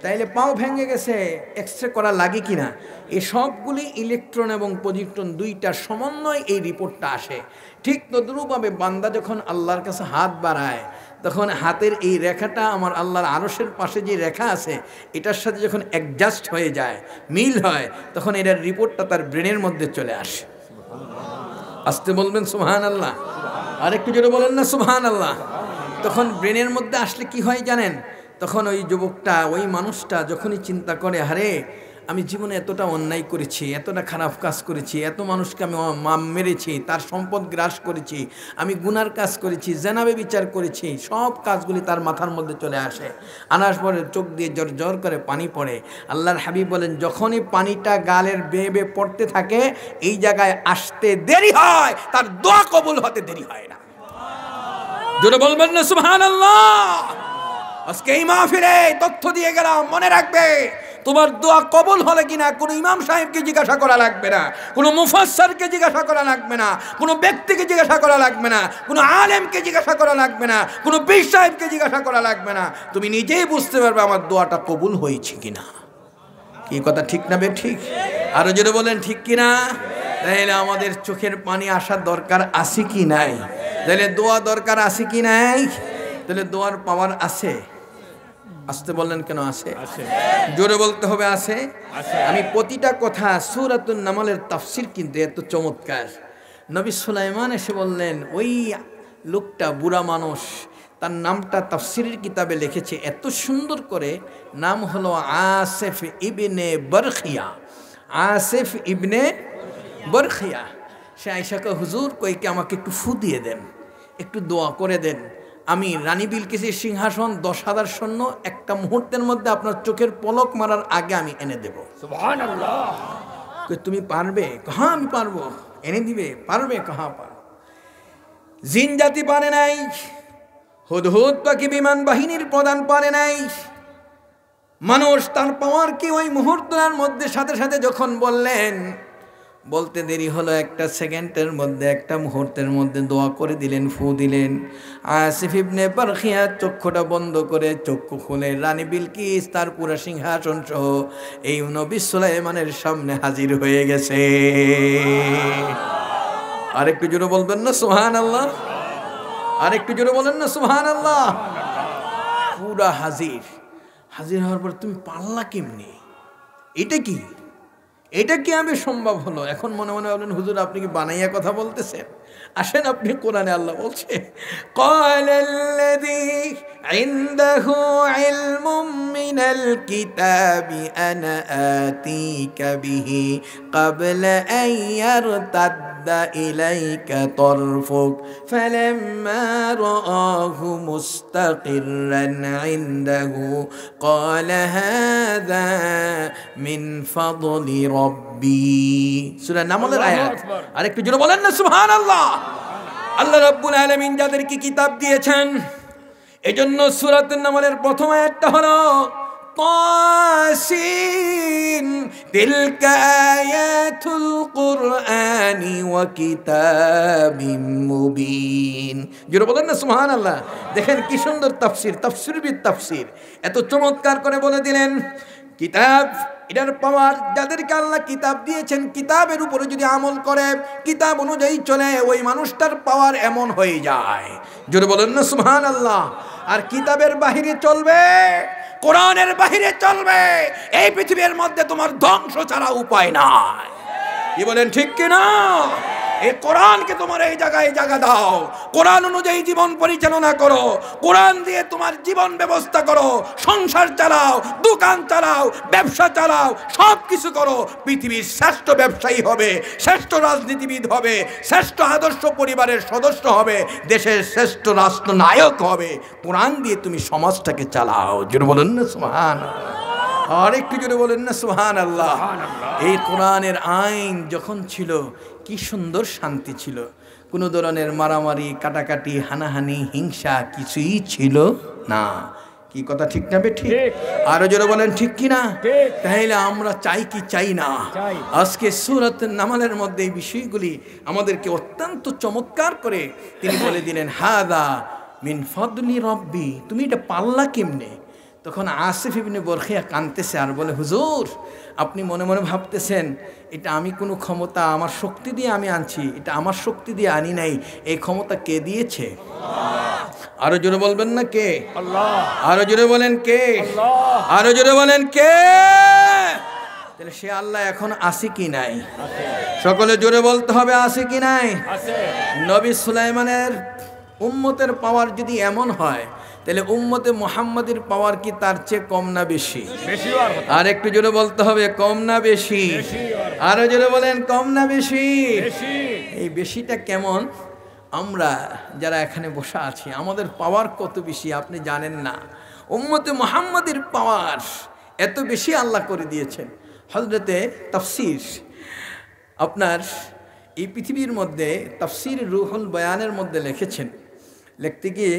তাইলে পাও ভেঙে গেছে এক্সরে করা লাগে কিনা? এই সবগুলি ইলেকট্রন এবং প্রজেক্টন দুইটার সমন্বয় এই রিপোর্টটা আসে। ঠিক তদ্রূপভাবে বান্দা যখন আল্লাহর কাছে হাত বাড়ায় তখন হাতের এই রেখাটা আমার আল্লাহর আরশের পাশে যে রেখা আছে এটার সাথে যখন অ্যাডজাস্ট হয়ে যায়, মিল হয়, তখন এটার রিপোর্টটা তার ব্রেনের মধ্যে চলে আসে। আসতে বলবেন সুবহানাল্লাহ? আর একটু জোরে বলেন না সুবহানাল্লাহ? তখন ব্রেনের মধ্যে আসলে কি হয় জানেন? তখন ওই যুবকটা, ওই মানুষটা যখনই চিন্তা করে, আরে আমি জীবনে এতটা অন্যায় করেছি, এতটা খারাপ কাজ করেছি, এত মানুষকে আমি মেরেছি, তার সম্পদ গ্রাস করেছি, আমি গুনার কাজ করেছি, জেনাবে বিচার করেছি, সব কাজগুলি তার মাথার মধ্যে চলে আসে। আনার পরে চোখ দিয়ে জর জর করে পানি পড়ে। আল্লাহর হাবিব বলেন যখনই পানিটা গালের বেয়ে বেয়ে পড়তে থাকে এই জায়গায় আসতে দেরি হয়, তার দোয়া কবুল হতে দেরি হয় না। জোরে বলবেন না সুবহানাল্লাহ? আজকে এই মাহফিলে তথ্য দিয়ে গেলাম, মনে রাখবে তোমার দোয়া কবুল হলে কিনা কোনো ইমাম সাহেবকে জিজ্ঞাসা করা লাগবে না, কোনো মুফাসসিরকে জিজ্ঞাসা করা লাগবে না, কোনো ব্যক্তিকে জিজ্ঞাসা করা লাগবে না, কোনো আলেমকে জিজ্ঞাসা করা লাগবে না, কোনো পীর সাহেবকে জিজ্ঞাসা করা লাগবে না, তুমি নিজেই বুঝতে পারবে আমার দোয়াটা কবুল হয়েছে কিনা। কি কথা ঠিক না বে ঠিক? আরো জোরে বলেন ঠিক কিনা? তাহলে আমাদের চোখের পানি আসার দরকার আছে কি নাই? তাহলে দোয়া দরকার আছে কি নাই? তাহলে দোয়ার পাওয়ার আছে। আসতে বললেন কেন? আছে, জোরে বলতে হবে আছে। আমি প্রতিটা কথা সূরাতুন নামলের তাফসীর কিন্তু এত চমৎকার, নবী সুলাইমান এসে বললেন, ওই লোকটা বুড়া মানুষ, তার নামটা তাফসিরের কিতাবে লিখেছে এত সুন্দর করে, নাম হলো আসিফ ইবনে বরখিয়া। আসিফ ইবনে বরখিয়া। সে আয়েশাকে, হুজুর কইকে আমাকে একটু ফু দিয়ে দেন, একটু দোয়া করে দেন, আমি রানী বিলকিসের সিংহাসন 10,000 সৈন্য একটা মুহূর্তের মধ্যে আপনার চোখের পলক মারার আগে আমি এনে দেব। সুবহানাল্লাহ। তুমি পারবে? হ্যাঁ আমি পারবো। এনে দিবে? পারবে? হ্যাঁ পারবো। জিন জাতি পারে নাই, হুদহুদ পাখি বিমান বাহিনীর প্রধান পারে নাই, মানুষ তার পাওয়ার কি ওই মুহূর্তের মধ্যে সাথে সাথে যখন বললেন, বলতে দেরি হলো, একটা সেকেন্ডের মধ্যে, একটা মুহূর্তের মধ্যে দোয়া করে দিলেন, ফু দিলেন। আসিফ ইবনে বরখিয়া চক্ষুটা বন্ধ করে চক্ষু খুলে রানী বিলকিস তার পুরা সিংহাসন সহ এই নবী সুলাইমানের সামনে হাজির হয়ে গেছে। আরেকটু জোরে বলবেন না সুবহানাল্লাহ? আরেকটু জোরে বলেন না সুবহানাল্লাহ? পুরা হাজির। হাজির হওয়ার পর তুমি পারলা কেমনি? এটা কি, এটা কি আমি সম্ভব হলো? এখন মনে মনে বলেন, হুজুর আপনি কি বানাইয়া কথা বলতেছেন? আসেন, আপনি কোরআনে আল্লাহ বলছে, ক্বালাল্লাযী ইনদাহু ইলমুম মিনাল কিতাবি আনা আতীকা বিহি ক্বাবলা আন ইয়ারতাদ্দা ইলাইকা তারফুক ফালাম্মা রাআহু মুস্তাকিররান ইনদাহু ক্বালা হাযা মিন ফাদলি রাব্বি। সূরা নামলের আয়াত। আরেকটু জোরে বলেন না সুবহানাল্লাহ? আল্লাহ রাব্বুল আলামিন যাদেরকে কিতাব দিয়েছেন, এজন্য সূরাতুন নামলের প্রথম আয়াতটা হলো তাসিন তিলকা আয়াতুল কুরআনি ওয়া কিতাবিম মুবিন। জোরে বলেন না সুবহানাল্লাহ? দেখেন কি সুন্দর তাফসীর, তাফসীরবিদ তাফসীর এত চমৎকার করে বলে দিলেন। কিতাব, এটার পাওয়ার, যাদেরকে আল্লাহ কিতাব দিয়েছেন, কিতাবের উপরে যদি আমল করে, কিতাব অনুযায়ী চলে, ওই মানুষটার পাওয়ার এমন হয়ে যায়। জোরে বলেন না সুবহানাল্লাহ? আর কিতাবের বাহিরে চলবে, কোরআনের বাহিরে চলবে, এই পৃথিবীর মধ্যে তোমার ধ্বংস ছাড়া উপায় নাই। কি বলেন, ঠিক কিনা? এই কোরআনকে তোমার এই জায়গায় জায়গা দাও, কোরআন অনুযায়ী জীবন পরিচালনা করো, কোরআন দিয়ে তোমার জীবন ব্যবস্থা করো, সংসার চালাও, দোকান চালাও, ব্যবসা চালাও, সব কিছু করো। পৃথিবীর শ্রেষ্ঠ ব্যবসায়ী হবে, শ্রেষ্ঠ রাজনীতিবিদ হবে, শ্রেষ্ঠ আদর্শ পরিবারের সদস্য হবে, দেশের শ্রেষ্ঠ রাষ্ট্রনায়ক হবে। কোরআন দিয়ে তুমি সমাজটাকে চালাও। জোরে বলেন না সুবহানাল্লাহ? আর একটু জোরে বলেন না সুবহানাল্লাহ? এই কোরআনের আইন যখন ছিল, কি সুন্দর শান্তি ছিল, কোনো ধরনের মারামারি, কাটাকাটি, হানাহানি, হিংসা কিছুই ছিল না। কি কথা ঠিক না ঠিক? আরো জোরে বলেন ঠিক কি না? তাহলে আমরা চাই কি চাই না? আজকে সূরাত নামলের মধ্যে এই বিষয়গুলি আমাদেরকে অত্যন্ত চমৎকার করে তিনি বলে দিলেন, হাদা মিন ফাদলি রাব্বি। তুমি এটা পারলা কেমনে? তখন আসিফ ইবনে বরখিয়া কাঁদতেছে আর বলে, হুজুর আপনি মনে মনে ভাবতেছেন এটা আমি কোনো ক্ষমতা, আমার শক্তি দিয়ে আমি আনছি, এটা আমার শক্তি দিয়ে আনি নাই। এই ক্ষমতা কে দিয়েছে? আরো জোরে বলবেন না কে? আল্লাহ। আরো জোরে বলেন কে? আল্লাহ। আরো জোরে বলেন কে? তাহলে সে আল্লাহ এখন আছে কি নাই? সকলে জোরে বলতে হবে, আছে কি নাই? নবী সুলাইমানের উম্মতের পাওয়ার যদি এমন হয়, তাহলে উম্মতে মুহাম্মাদের পাওয়ার কি তার চেয়ে কম না বেশি? আর একটু জোরে বলতে হবে, কম না বেশি? আরো জোরে বলেন, কম না বেশি? এই বেশিটা কেমন? আমরা যারা এখানে বসে আছি, আমাদের পাওয়ার কত বেশি আপনি জানেন না। উম্মতে মুহাম্মাদের পাওয়ার এত বেশি আল্লাহ করে দিয়েছেন। হযরতে তাফসীর, আপনার এই পৃথিবীর মধ্যে তাফসীর রুহুল বয়ানের মধ্যে লিখেছেন, লিখতে গিয়ে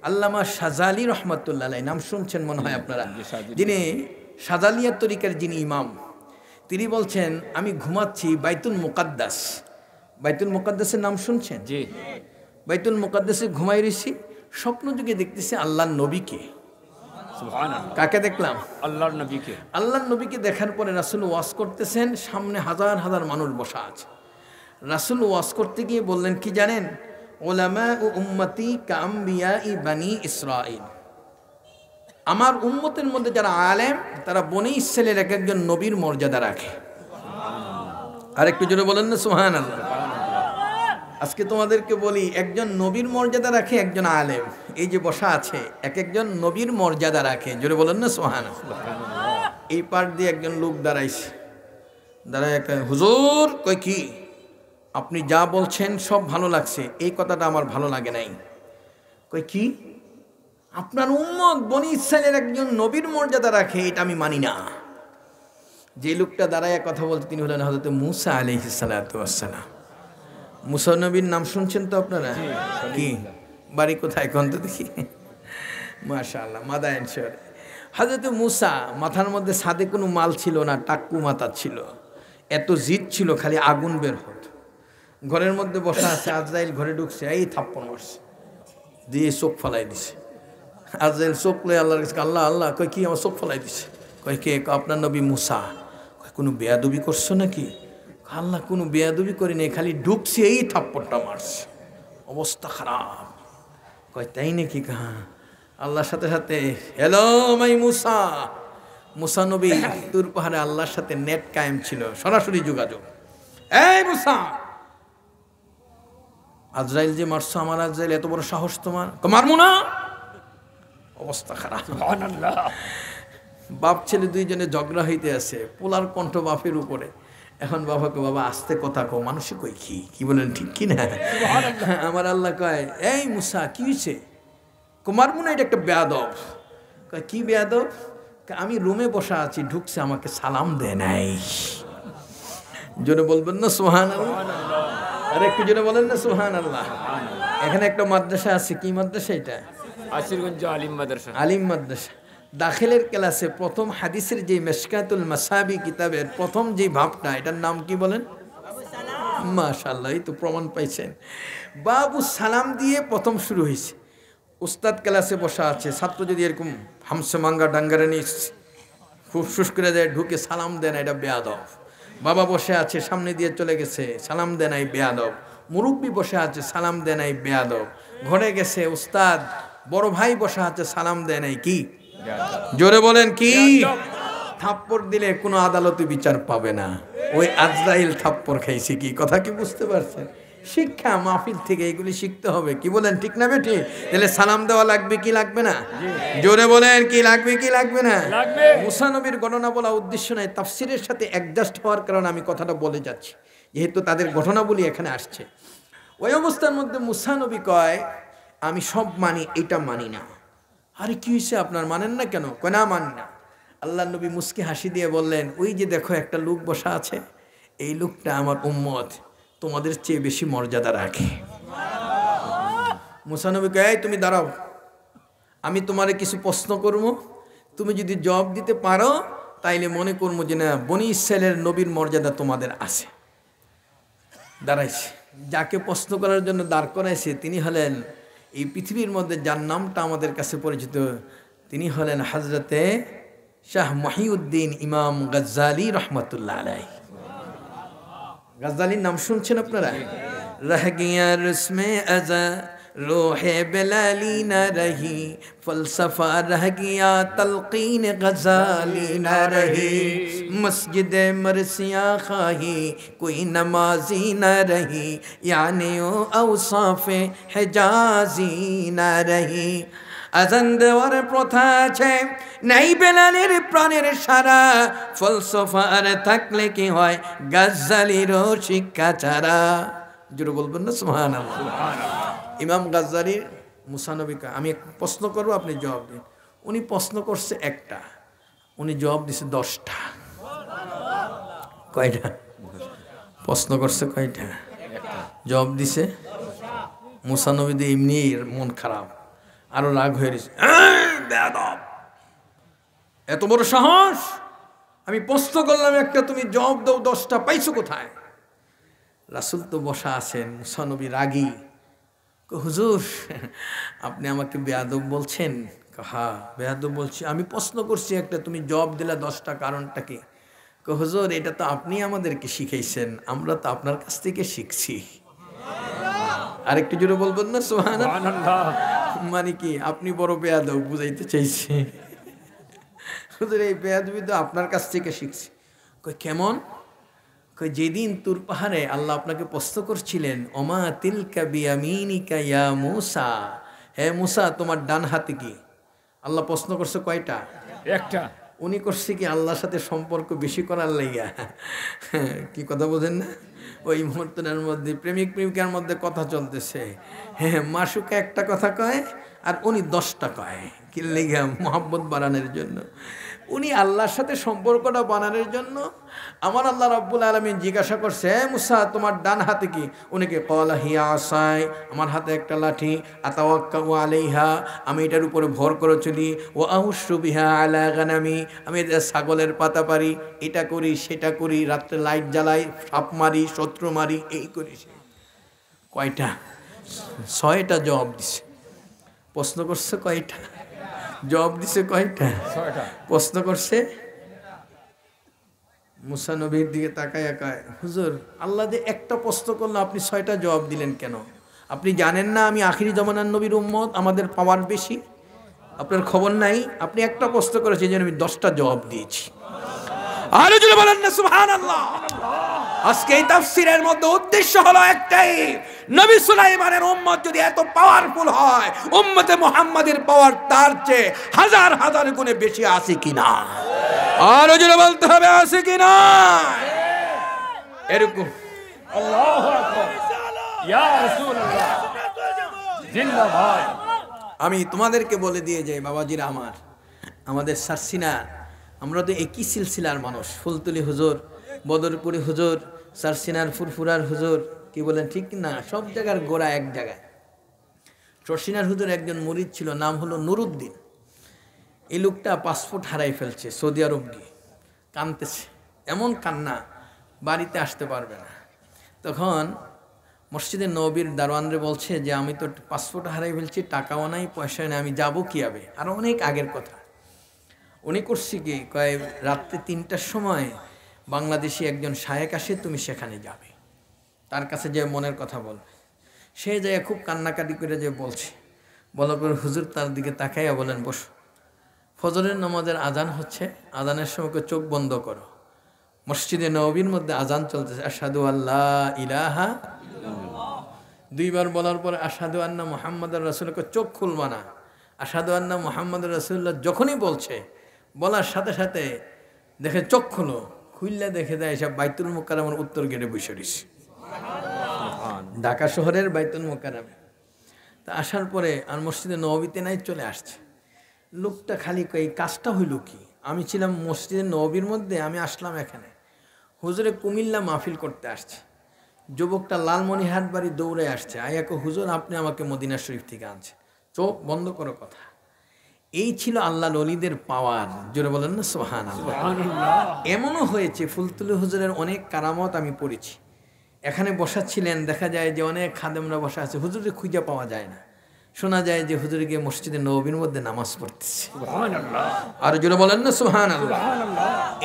আল্লামা শাজালি রহমতুল্লাহ আলাইহি, নাম শুনছেন মনে হয় আপনারা, যিনি শাজালিয়া তরিকার যিনি ইমাম, তিনি বলছেন, আমি ঘুমাচ্ছি বাইতুল মুকাদ্দাস। বাইতুল মুকাদ্দাসের নাম শুনছেন? জি। বাইতুল মুকাদ্দাসে ঘুমাই রয়েছি, স্বপ্ন যুগে দেখতেছি আল্লাহর নবীকে। সুবহানাল্লাহ। কাকে দেখলাম? আল্লাহর নবীকে। আল্লাহর নবীকে দেখার পরে রাসূল ওয়াজ করতেছেন, সামনে হাজার হাজার মানুষ বসা আছে। রাসূল ওয়াজ করতে গিয়ে বললেন কি জানেন? উলামা ও উম্মতি কাম্বিয়াই বানি ইসরাইল। আমার উম্মতের মধ্যে যারা আলেম, তারা বনি ইসরাইলের এক একজন নবীর মর্যাদা রাখে। আর একটু জোরে বলেন না সুবহানাল্লাহ? আজকে তোমাদেরকে বলি, একজন নবীর মর্যাদা রাখে একজন আলেম। এই যে বসা আছে, এক একজন নবীর মর্যাদা রাখে। জোরে বলেন না সুবহানাল্লাহ। এই পার্ট দিয়ে একজন লোক দাঁড়াইছে, দাঁড়ায় একটা, হুজুর কই কি আপনি যা বলছেন সব ভালো লাগছে, এই কথাটা আমার ভালো লাগে নাই। কই কি আপনার উম্মত বনি ইসরাইলের একজন নবীর মর্যাদা রাখে, এটা আমি মানি না। যে লোকটা দাঁড়ায় কথা বলছে তিনি হলেন হযরত মূসা আলাইহিস সালাতু ওয়াস সালাম। মুসা নবীর নাম শুনছেন তো আপনারা? কি বাড়ি কোথায় কোন তো দেখি? মাশাআল্লাহ, মাদায়েন শহরে। হযরত মূসা মাথার মধ্যে সাদে কোনো মাল ছিল না, টাক্কু মাথা ছিল, এত জিদ ছিল খালি আগুন বের হতো। ঘরের মধ্যে বসা আছে, আজরাইল ঘরে ঢুকছে, এই থাপ্পড় মারছে, দিয়ে চোখ ফলাই দিছে। আজরাইল চোখ লয়ে আল্লাহর কাছে, আল্লাহ আল্লাহ কই কি আমার চোখ ফলাই দিছে? কই কে? আপনার নবী মূসা। কই কোনো বেয়াদবি করছো নাকি? আল্লাহ কোনো বেয়াদবি করিনি, খালি ঢুকছে এই থাপ্পড়টা মারছে, অবস্থা খারাপ। কয় তাই নাকি? কাহা আল্লাহর সাথে সাথে হ্যালো মাই মূসা। মূসা নবী তুর পাহাড়ে আল্লাহর সাথে নেট কায়েম ছিল, সরাসরি যোগাযোগ। এই মূসা, আজরাইল যে মারছো, আমার আজরাইল এত বড় সাহস তোমার? মারমু না। অবস্থা খারাপ। সুবহানাল্লাহ। বাপ ছেলে দুইজনে ঝগড়া হইতে আছে, পোলার কণ্ঠ বাপের উপরে। এখন বাবাকে, বাবা আস্তে কথা কও, মানুষে কই কি বলেন ঠিক কি না? আমার আল্লাহ কয়, এই মূসা কি হয়েছে? কুমার মুনা এটা একটা বেয়াদব। কয় কি বেয়াদব? আমি রুমে বসা আছি, ঢুকছে, আমাকে সালাম দেয় নাই। জোরে বলবেন না সুবহানাল্লাহ? আর একটু জোরে বলেন না সুবহানাল্লাহ? এখানে একটা মাদ্রাসা আছে, কি মাদ্রাসা এটা? আসিরগঞ্জ আলিম মাদ্রাসা। আলিম মাদ্রাসা। দাখিলের ক্লাসে প্রথম হাদিসের যে মেশকাতুল মাসাবি কিতাবের প্রথম যে ভাবটা, এটার নাম কি বলেন? মাশাআল্লাহ, এই তো প্রমাণ পাইছেন। বাবু সালাম দিয়ে প্রথম শুরু হয়েছে। উস্তাদ ক্লাসে বসা আছে, ছাত্র যদি এরকম হামসে মাঙ্গা ডাঙ্গারে নিয়ে খুব শুষ্ক করে যায়, ঢুকে সালাম দেয় না, এটা বেয়াদব। বাবা বসে আছে, সামনে দিয়ে চলে গেছে, সালাম দেয় নাই, বেয়াদব। মুরব্বী বসে আছে, সালাম দেয় নাই, বেয়াদব। ঘরে গেছে উস্তাদ, বড় ভাই বসা আছে, সালাম দেয় নাই, কি? জোরে বলেন কি? থাপ্পড় দিলে কোনো আদালতে বিচার পাবে না, ওই আজরাইল থাপ্পড় খাইছে। কি কথা কি বুঝতে পারছেন? শিক্ষা মাহফিল থেকে এগুলি শিখতে হবে, কি বলেন ঠিক না বেটি? তাহলে সালাম দেওয়া লাগবে কি লাগবে না? জোরে বলেন কি লাগবে কি লাগবে না? মূসা নবীর ঘটনা বলা উদ্দেশ্য নয়, তাফসীরের সাথে অ্যাডজাস্ট হওয়ার কারণে আমি কথাটা বলে যাচ্ছি, যেহেতু তাদের ঘটনাবলী এখানে আসছে। ওই অবস্থার মধ্যে মূসা নবী কয়, আমি সব মানি, এটা মানি না। আরে কি হয়েছে আপনার, মানেন না কেন? কয় না মানি না। আল্লাহ নবী মুস্কি হাসি দিয়ে বললেন, ওই যে দেখো একটা লোক বসা আছে, এই লোকটা আমার উম্মত, তোমাদের চেয়ে বেশি মর্যাদা রাখে। মূসা নবী কয়, তুমি দাঁড়াও, আমি তোমারে কিছু প্রশ্ন করব, তুমি যদি জবাব দিতে পারো তাইলে মনে করবো যে না, বনি ইসরাইলের নবীর মর্যাদা তোমাদের আছে। দাঁড়াইছে, যাকে প্রশ্ন করার জন্য দাঁড় করাইছে তিনি হলেন এই পৃথিবীর মধ্যে যার নামটা আমাদের কাছে পরিচিত, তিনি হলেন হযরতে শাহ মহিউদ্দিন ইমাম গজ্জালি রহমতুল্লাহ আলাইহি। গজ্জালির নাম শুনছেন আপনারা? রহ গিয়া রসমে আযা রোহে বেলালি না রহি, ফলসফা রহ গিয়া তলকিন গজালি না রহি, মসজিদ মরসিয়া খাহি কোই নমাজি না রহি, यानी ओ औसाफे হেজাজি না রহি। আজান দেওয়ার প্রথা আছে, নাই বেলালের প্রাণের সারা, ফলসফার থাকলে কি হয় গজ্জালিরও শিক্ষা ছাড়া। জোরে বলবেন না সুবহানাল্লাহ? ইমাম গজ্জালি মূসা নবীকে, আমি এক প্রশ্ন করবো, আপনি জবাব দিন। উনি প্রশ্ন করছে একটা, উনি জবাব দিছে 10টা। কয়টা প্রশ্ন করছে? কয়টা জবাব দিছে? মূসা নবী দিয়ে এমনি মন খারাপ, আরো রাগ হয়ে গেছে। এত বড় সাহস, আমি প্রশ্ন করলাম একটা, তুমি জবাব দাও 10টা, পাইছো কোথায়? রাসূল তো বসা আছেন, মূসা নবী রাগী। হুজুর আপনি আমাকে বেয়াদব বলছেন? হ্যাঁ বেয়াদব বলছি। আমি প্রশ্ন করছি একটা, তুমি জবাব দিলা 10টা, কারণটা কি? হুজুর এটা তো আপনি আমাদেরকে শিখাইছেন, আমরা তো আপনার কাছ থেকে শিখছি। আরেকটু জোরে বলবেন না সুবহানাল্লাহ? মানে কি আপনি বড় বেয়াদব বুঝাইতে চাইছে? হুজুর এই বেয়াদবি তো আপনার কাছ থেকে শিখছি। কই কেমন? যেদিন তুর পাহাড়ে আল্লাহ আপনাকে প্রশ্ন করছিলেন, ওমা তিলকা বিয়ামিনিকা ইয়া মূসা, হে মূসা তোমার ডান হাতে কি? আল্লাহ প্রশ্ন করছে কয়টা? একটা। উনি করছে কি আল্লাহর সাথে সম্পর্ক বেশি করার লাইগা। কি কথা বোঝেন না? ওই মুহূর্তের মধ্যে প্রেমিক প্রেমিকার মধ্যে কথা চলতেছে, হ্যাঁ মাসুকে একটা কথা কয় আর উনি 10টা কয়। কি লেগা? মোহাব্বত বাড়ানোর জন্য। উনি আল্লাহর সাথে সম্পর্কটা বানানোর জন্য আমার আল্লাহ রাব্বুল আলামিন জিজ্ঞাসা করছে, হে মুসা তোমার ডান হাতে কি? উনিকে ক্বালা হিয়া আসাই, আমার হাতে একটা লাঠি, আতাওয়াক্কাউ আলাইহা, আমি এটার উপরে ভর করে চলি, ওয়া আহুশু বিহা আলা গানামি, আমি এটা ছাগলের পাতা পারি, এটা করি সেটা করি, রাত্রে লাইট জ্বালাই, সাপ মারি, শত্রু মারি, এই করি। কয়টা? 6টা জবাব দিছে। প্রশ্ন করছে কয়টা? জবাব দিছে কয়টা? 6টা। প্রশ্ন করছে। মুসা নবীর দিকে তাকায় কয়, হুজুর আল্লাহ যে একটা প্রশ্ন করলো আপনি 6টা জবাব দিলেন কেন? আপনি জানেন না আমি আখিরি জমানার নবীর উম্মত, আমাদের পাওয়ার বেশি? আপনার খবর নাই? আপনি একটা প্রশ্ন করেছেন যে আমি 10টা জবাব দিয়েছি। আর যদি বলেন না সুবহানাল্লাহ। আজকে এই তাফসীরের মধ্যে উদ্দেশ্য হলো একটাই, নবী সুলাইমানের উম্মত যদি এত পাওয়ারফুল হয়, উম্মতে মুহাম্মাদের পাওয়ার তার চেয়ে হাজার হাজার গুণে বেশি আছে কিনা? আর যদি বলতে হবে আছে কিনা? এরকম আল্লাহু আকবার, ইয়া রাসূলুল্লাহ জিন্দাবাদ। আমি তোমাদেরকে বলে দিয়ে যাই বাবাজিরা আমার, আমাদের সারসিনা, আমরা তো একই সিলসিলার মানুষ। ফুলতুলি হুজুর, বদরপুরি হুজুর, সারসিনার ফুরফুরার হুজুর, কি বলেন ঠিক না? সব জায়গার গোড়া এক জায়গায়। সারসিনার হুজুর একজন মুরিদ ছিল, নাম হলো নুরুদ্দিন। এই লোকটা পাসপোর্ট হারাই ফেলছে সৌদি আরব গিয়ে, কাঁদতেছে, এমন কান্না বাড়িতে আসতে পারবে না। তখন মসজিদে নবীর দারোয়ানরে বলছে যে আমি তো পাসপোর্ট হারাই ফেলছি, টাকাও নাই, পয়সা নেই, আমি যাবো কীভাবে? আরও অনেক আগের কথা। উনি করছি কি কয়, রাত্রে 3টার সময় বাংলাদেশি একজন শায়েক আসে, তুমি সেখানে যাবে, তার কাছে যে মনের কথা বলবে। সে যায় খুব কান্নাকাটি করে যে বলছে, বলার পর হুজুর তার দিকে তাকাইয়া বলেন, বসো। ফজরের নামাজের আজান হচ্ছে, আজানের সময় চোখ বন্ধ করো। মসজিদে নববীর মধ্যে আজান চলতেছে, আশহাদু আল্লাহ ইলাহা, 2বার বলার পরে আশহাদু আন্না মুহাম্মাদুর রাসূলুল্লাহ, চোখ খুলবা না। আশহাদু আন্না মুহাম্মাদুর রাসূলুল্লাহ যখনই বলছে, বলার সাথে সাথে দেখে চোখ খুলো, খুললে দেখে দেয় এসব বাইতুল মুকাররমের উত্তর গেটে বসে রয়েছে, ঢাকা শহরের বাইতুল মুকাররমে। তা আসার পরে আর মসজিদে নববীতে নাই, চলে আসছে। লোকটা খালি এই কাজটা হইল কি? আমি ছিলাম মসজিদে নববীর মধ্যে, আমি আসলাম এখানে, হুজুরে কুমিল্লা মাহফিল করতে আসছে। যুবকটা লালমনিরহাট বাড়ি দৌড়ে আসছে, আয়াকে হুজুর আপনি আমাকে মদিনা শরীফ থেকে আনছে, চোখ বন্ধ করো কথা। এই ছিল আল্লাহর ওলিদের পাওয়ার। জোরে বলেন না সুবহানাল্লাহ। এমনও হয়েছে ফুলতুলি হুজুরের অনেক কারামত আমি পড়েছি। এখানে বসাচ্ছিলেন, দেখা যায় যে অনেক খাদেমরা বসা আছে, হুজুরে খুঁজে পাওয়া যায় না। শোনা যায় যে হুজুর গিয়ে মসজিদে নববীর মধ্যে নামাজ পড়তেছে। আর জোরে বলেন না সুবহানাল্লাহ।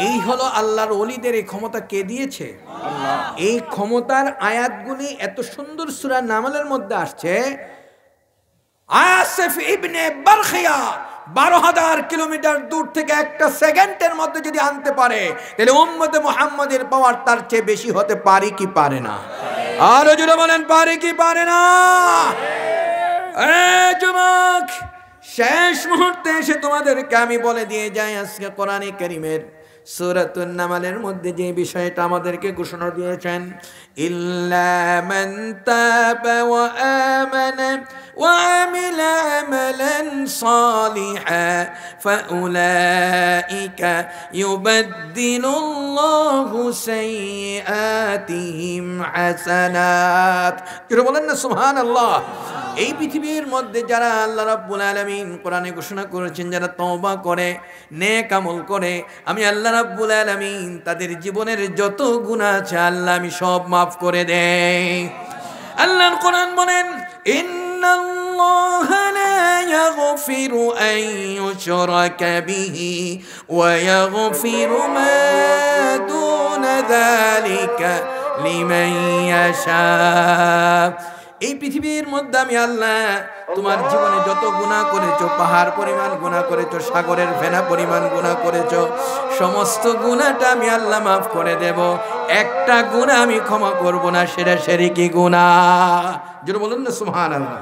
এই হলো আল্লাহর ওলিদের এই ক্ষমতা কে দিয়েছে? এই ক্ষমতার আয়াতগুলি এত সুন্দর সূরা নামলের মধ্যে আসছে। আসিফ ইবনে বারখিয়া 12,000 কিলোমিটার দূর থেকে একটা সেকেন্ডের মধ্যে যদি আনতে পারে, তাহলে উম্মতে মুহাম্মাদের পাওয়ার তার চেয়ে বেশি হতে পারে কি পারে না? আর জোরে বলেন পারে কি পারে না? যুবক, শেষ মুহূর্তে এসে তোমাদেরকে আমি বলে দিয়ে যাই, আজকে কোরআনে কারীমের সূরাতুন নামলের মধ্যে যে বিষয়টা আমাদেরকে ঘোষণা দিয়েছেন, ইল্লা মান তাবা ওয়া আমানা ওয়া আমিলা আমালান সালিহা ফাউলাইকা ইউবাদদিলুল্লাহু সাইয়্যাতিহিম হাসানাত। কি বলেন না সুবহানাল্লাহ। এই পৃথিবীর মধ্যে যারা আল্লাহ রাব্বুল আলামিন কোরআনে ঘোষণা করেছেন, যারা তওবা করে, নেক আমল করে, আমি আল্লাহ রাব্বুল আলামিন তাদের জীবনের যত গুনাহ আছে আল্লাহ আমি সব মাফ করে দেই। আল্লাহর কোরআন বলেন, ইন্নাল্লাহা লা ইয়াগফিরু আন ইউশরাকা বিহি ওয়া ইয়াগফিরু মা দুনা যালিকা লিমান ইয়াশা। এই পৃথিবীর মধ্যে আমি আল্লাহ তোমার জীবনে যত গুনাহ করেছো, পাহাড় পরিমাণ গুনাহ করেছো, সাগরের ফেনা পরিমাণ গুনাহ করেছো, সমস্ত গুনাহটা আমি আল্লাহ মাফ করে দেব। একটা গুনাহ আমি ক্ষমা করব না, সেটা শিরকি গুনাহ। জোরে বলুন না সুবহানাল্লাহ।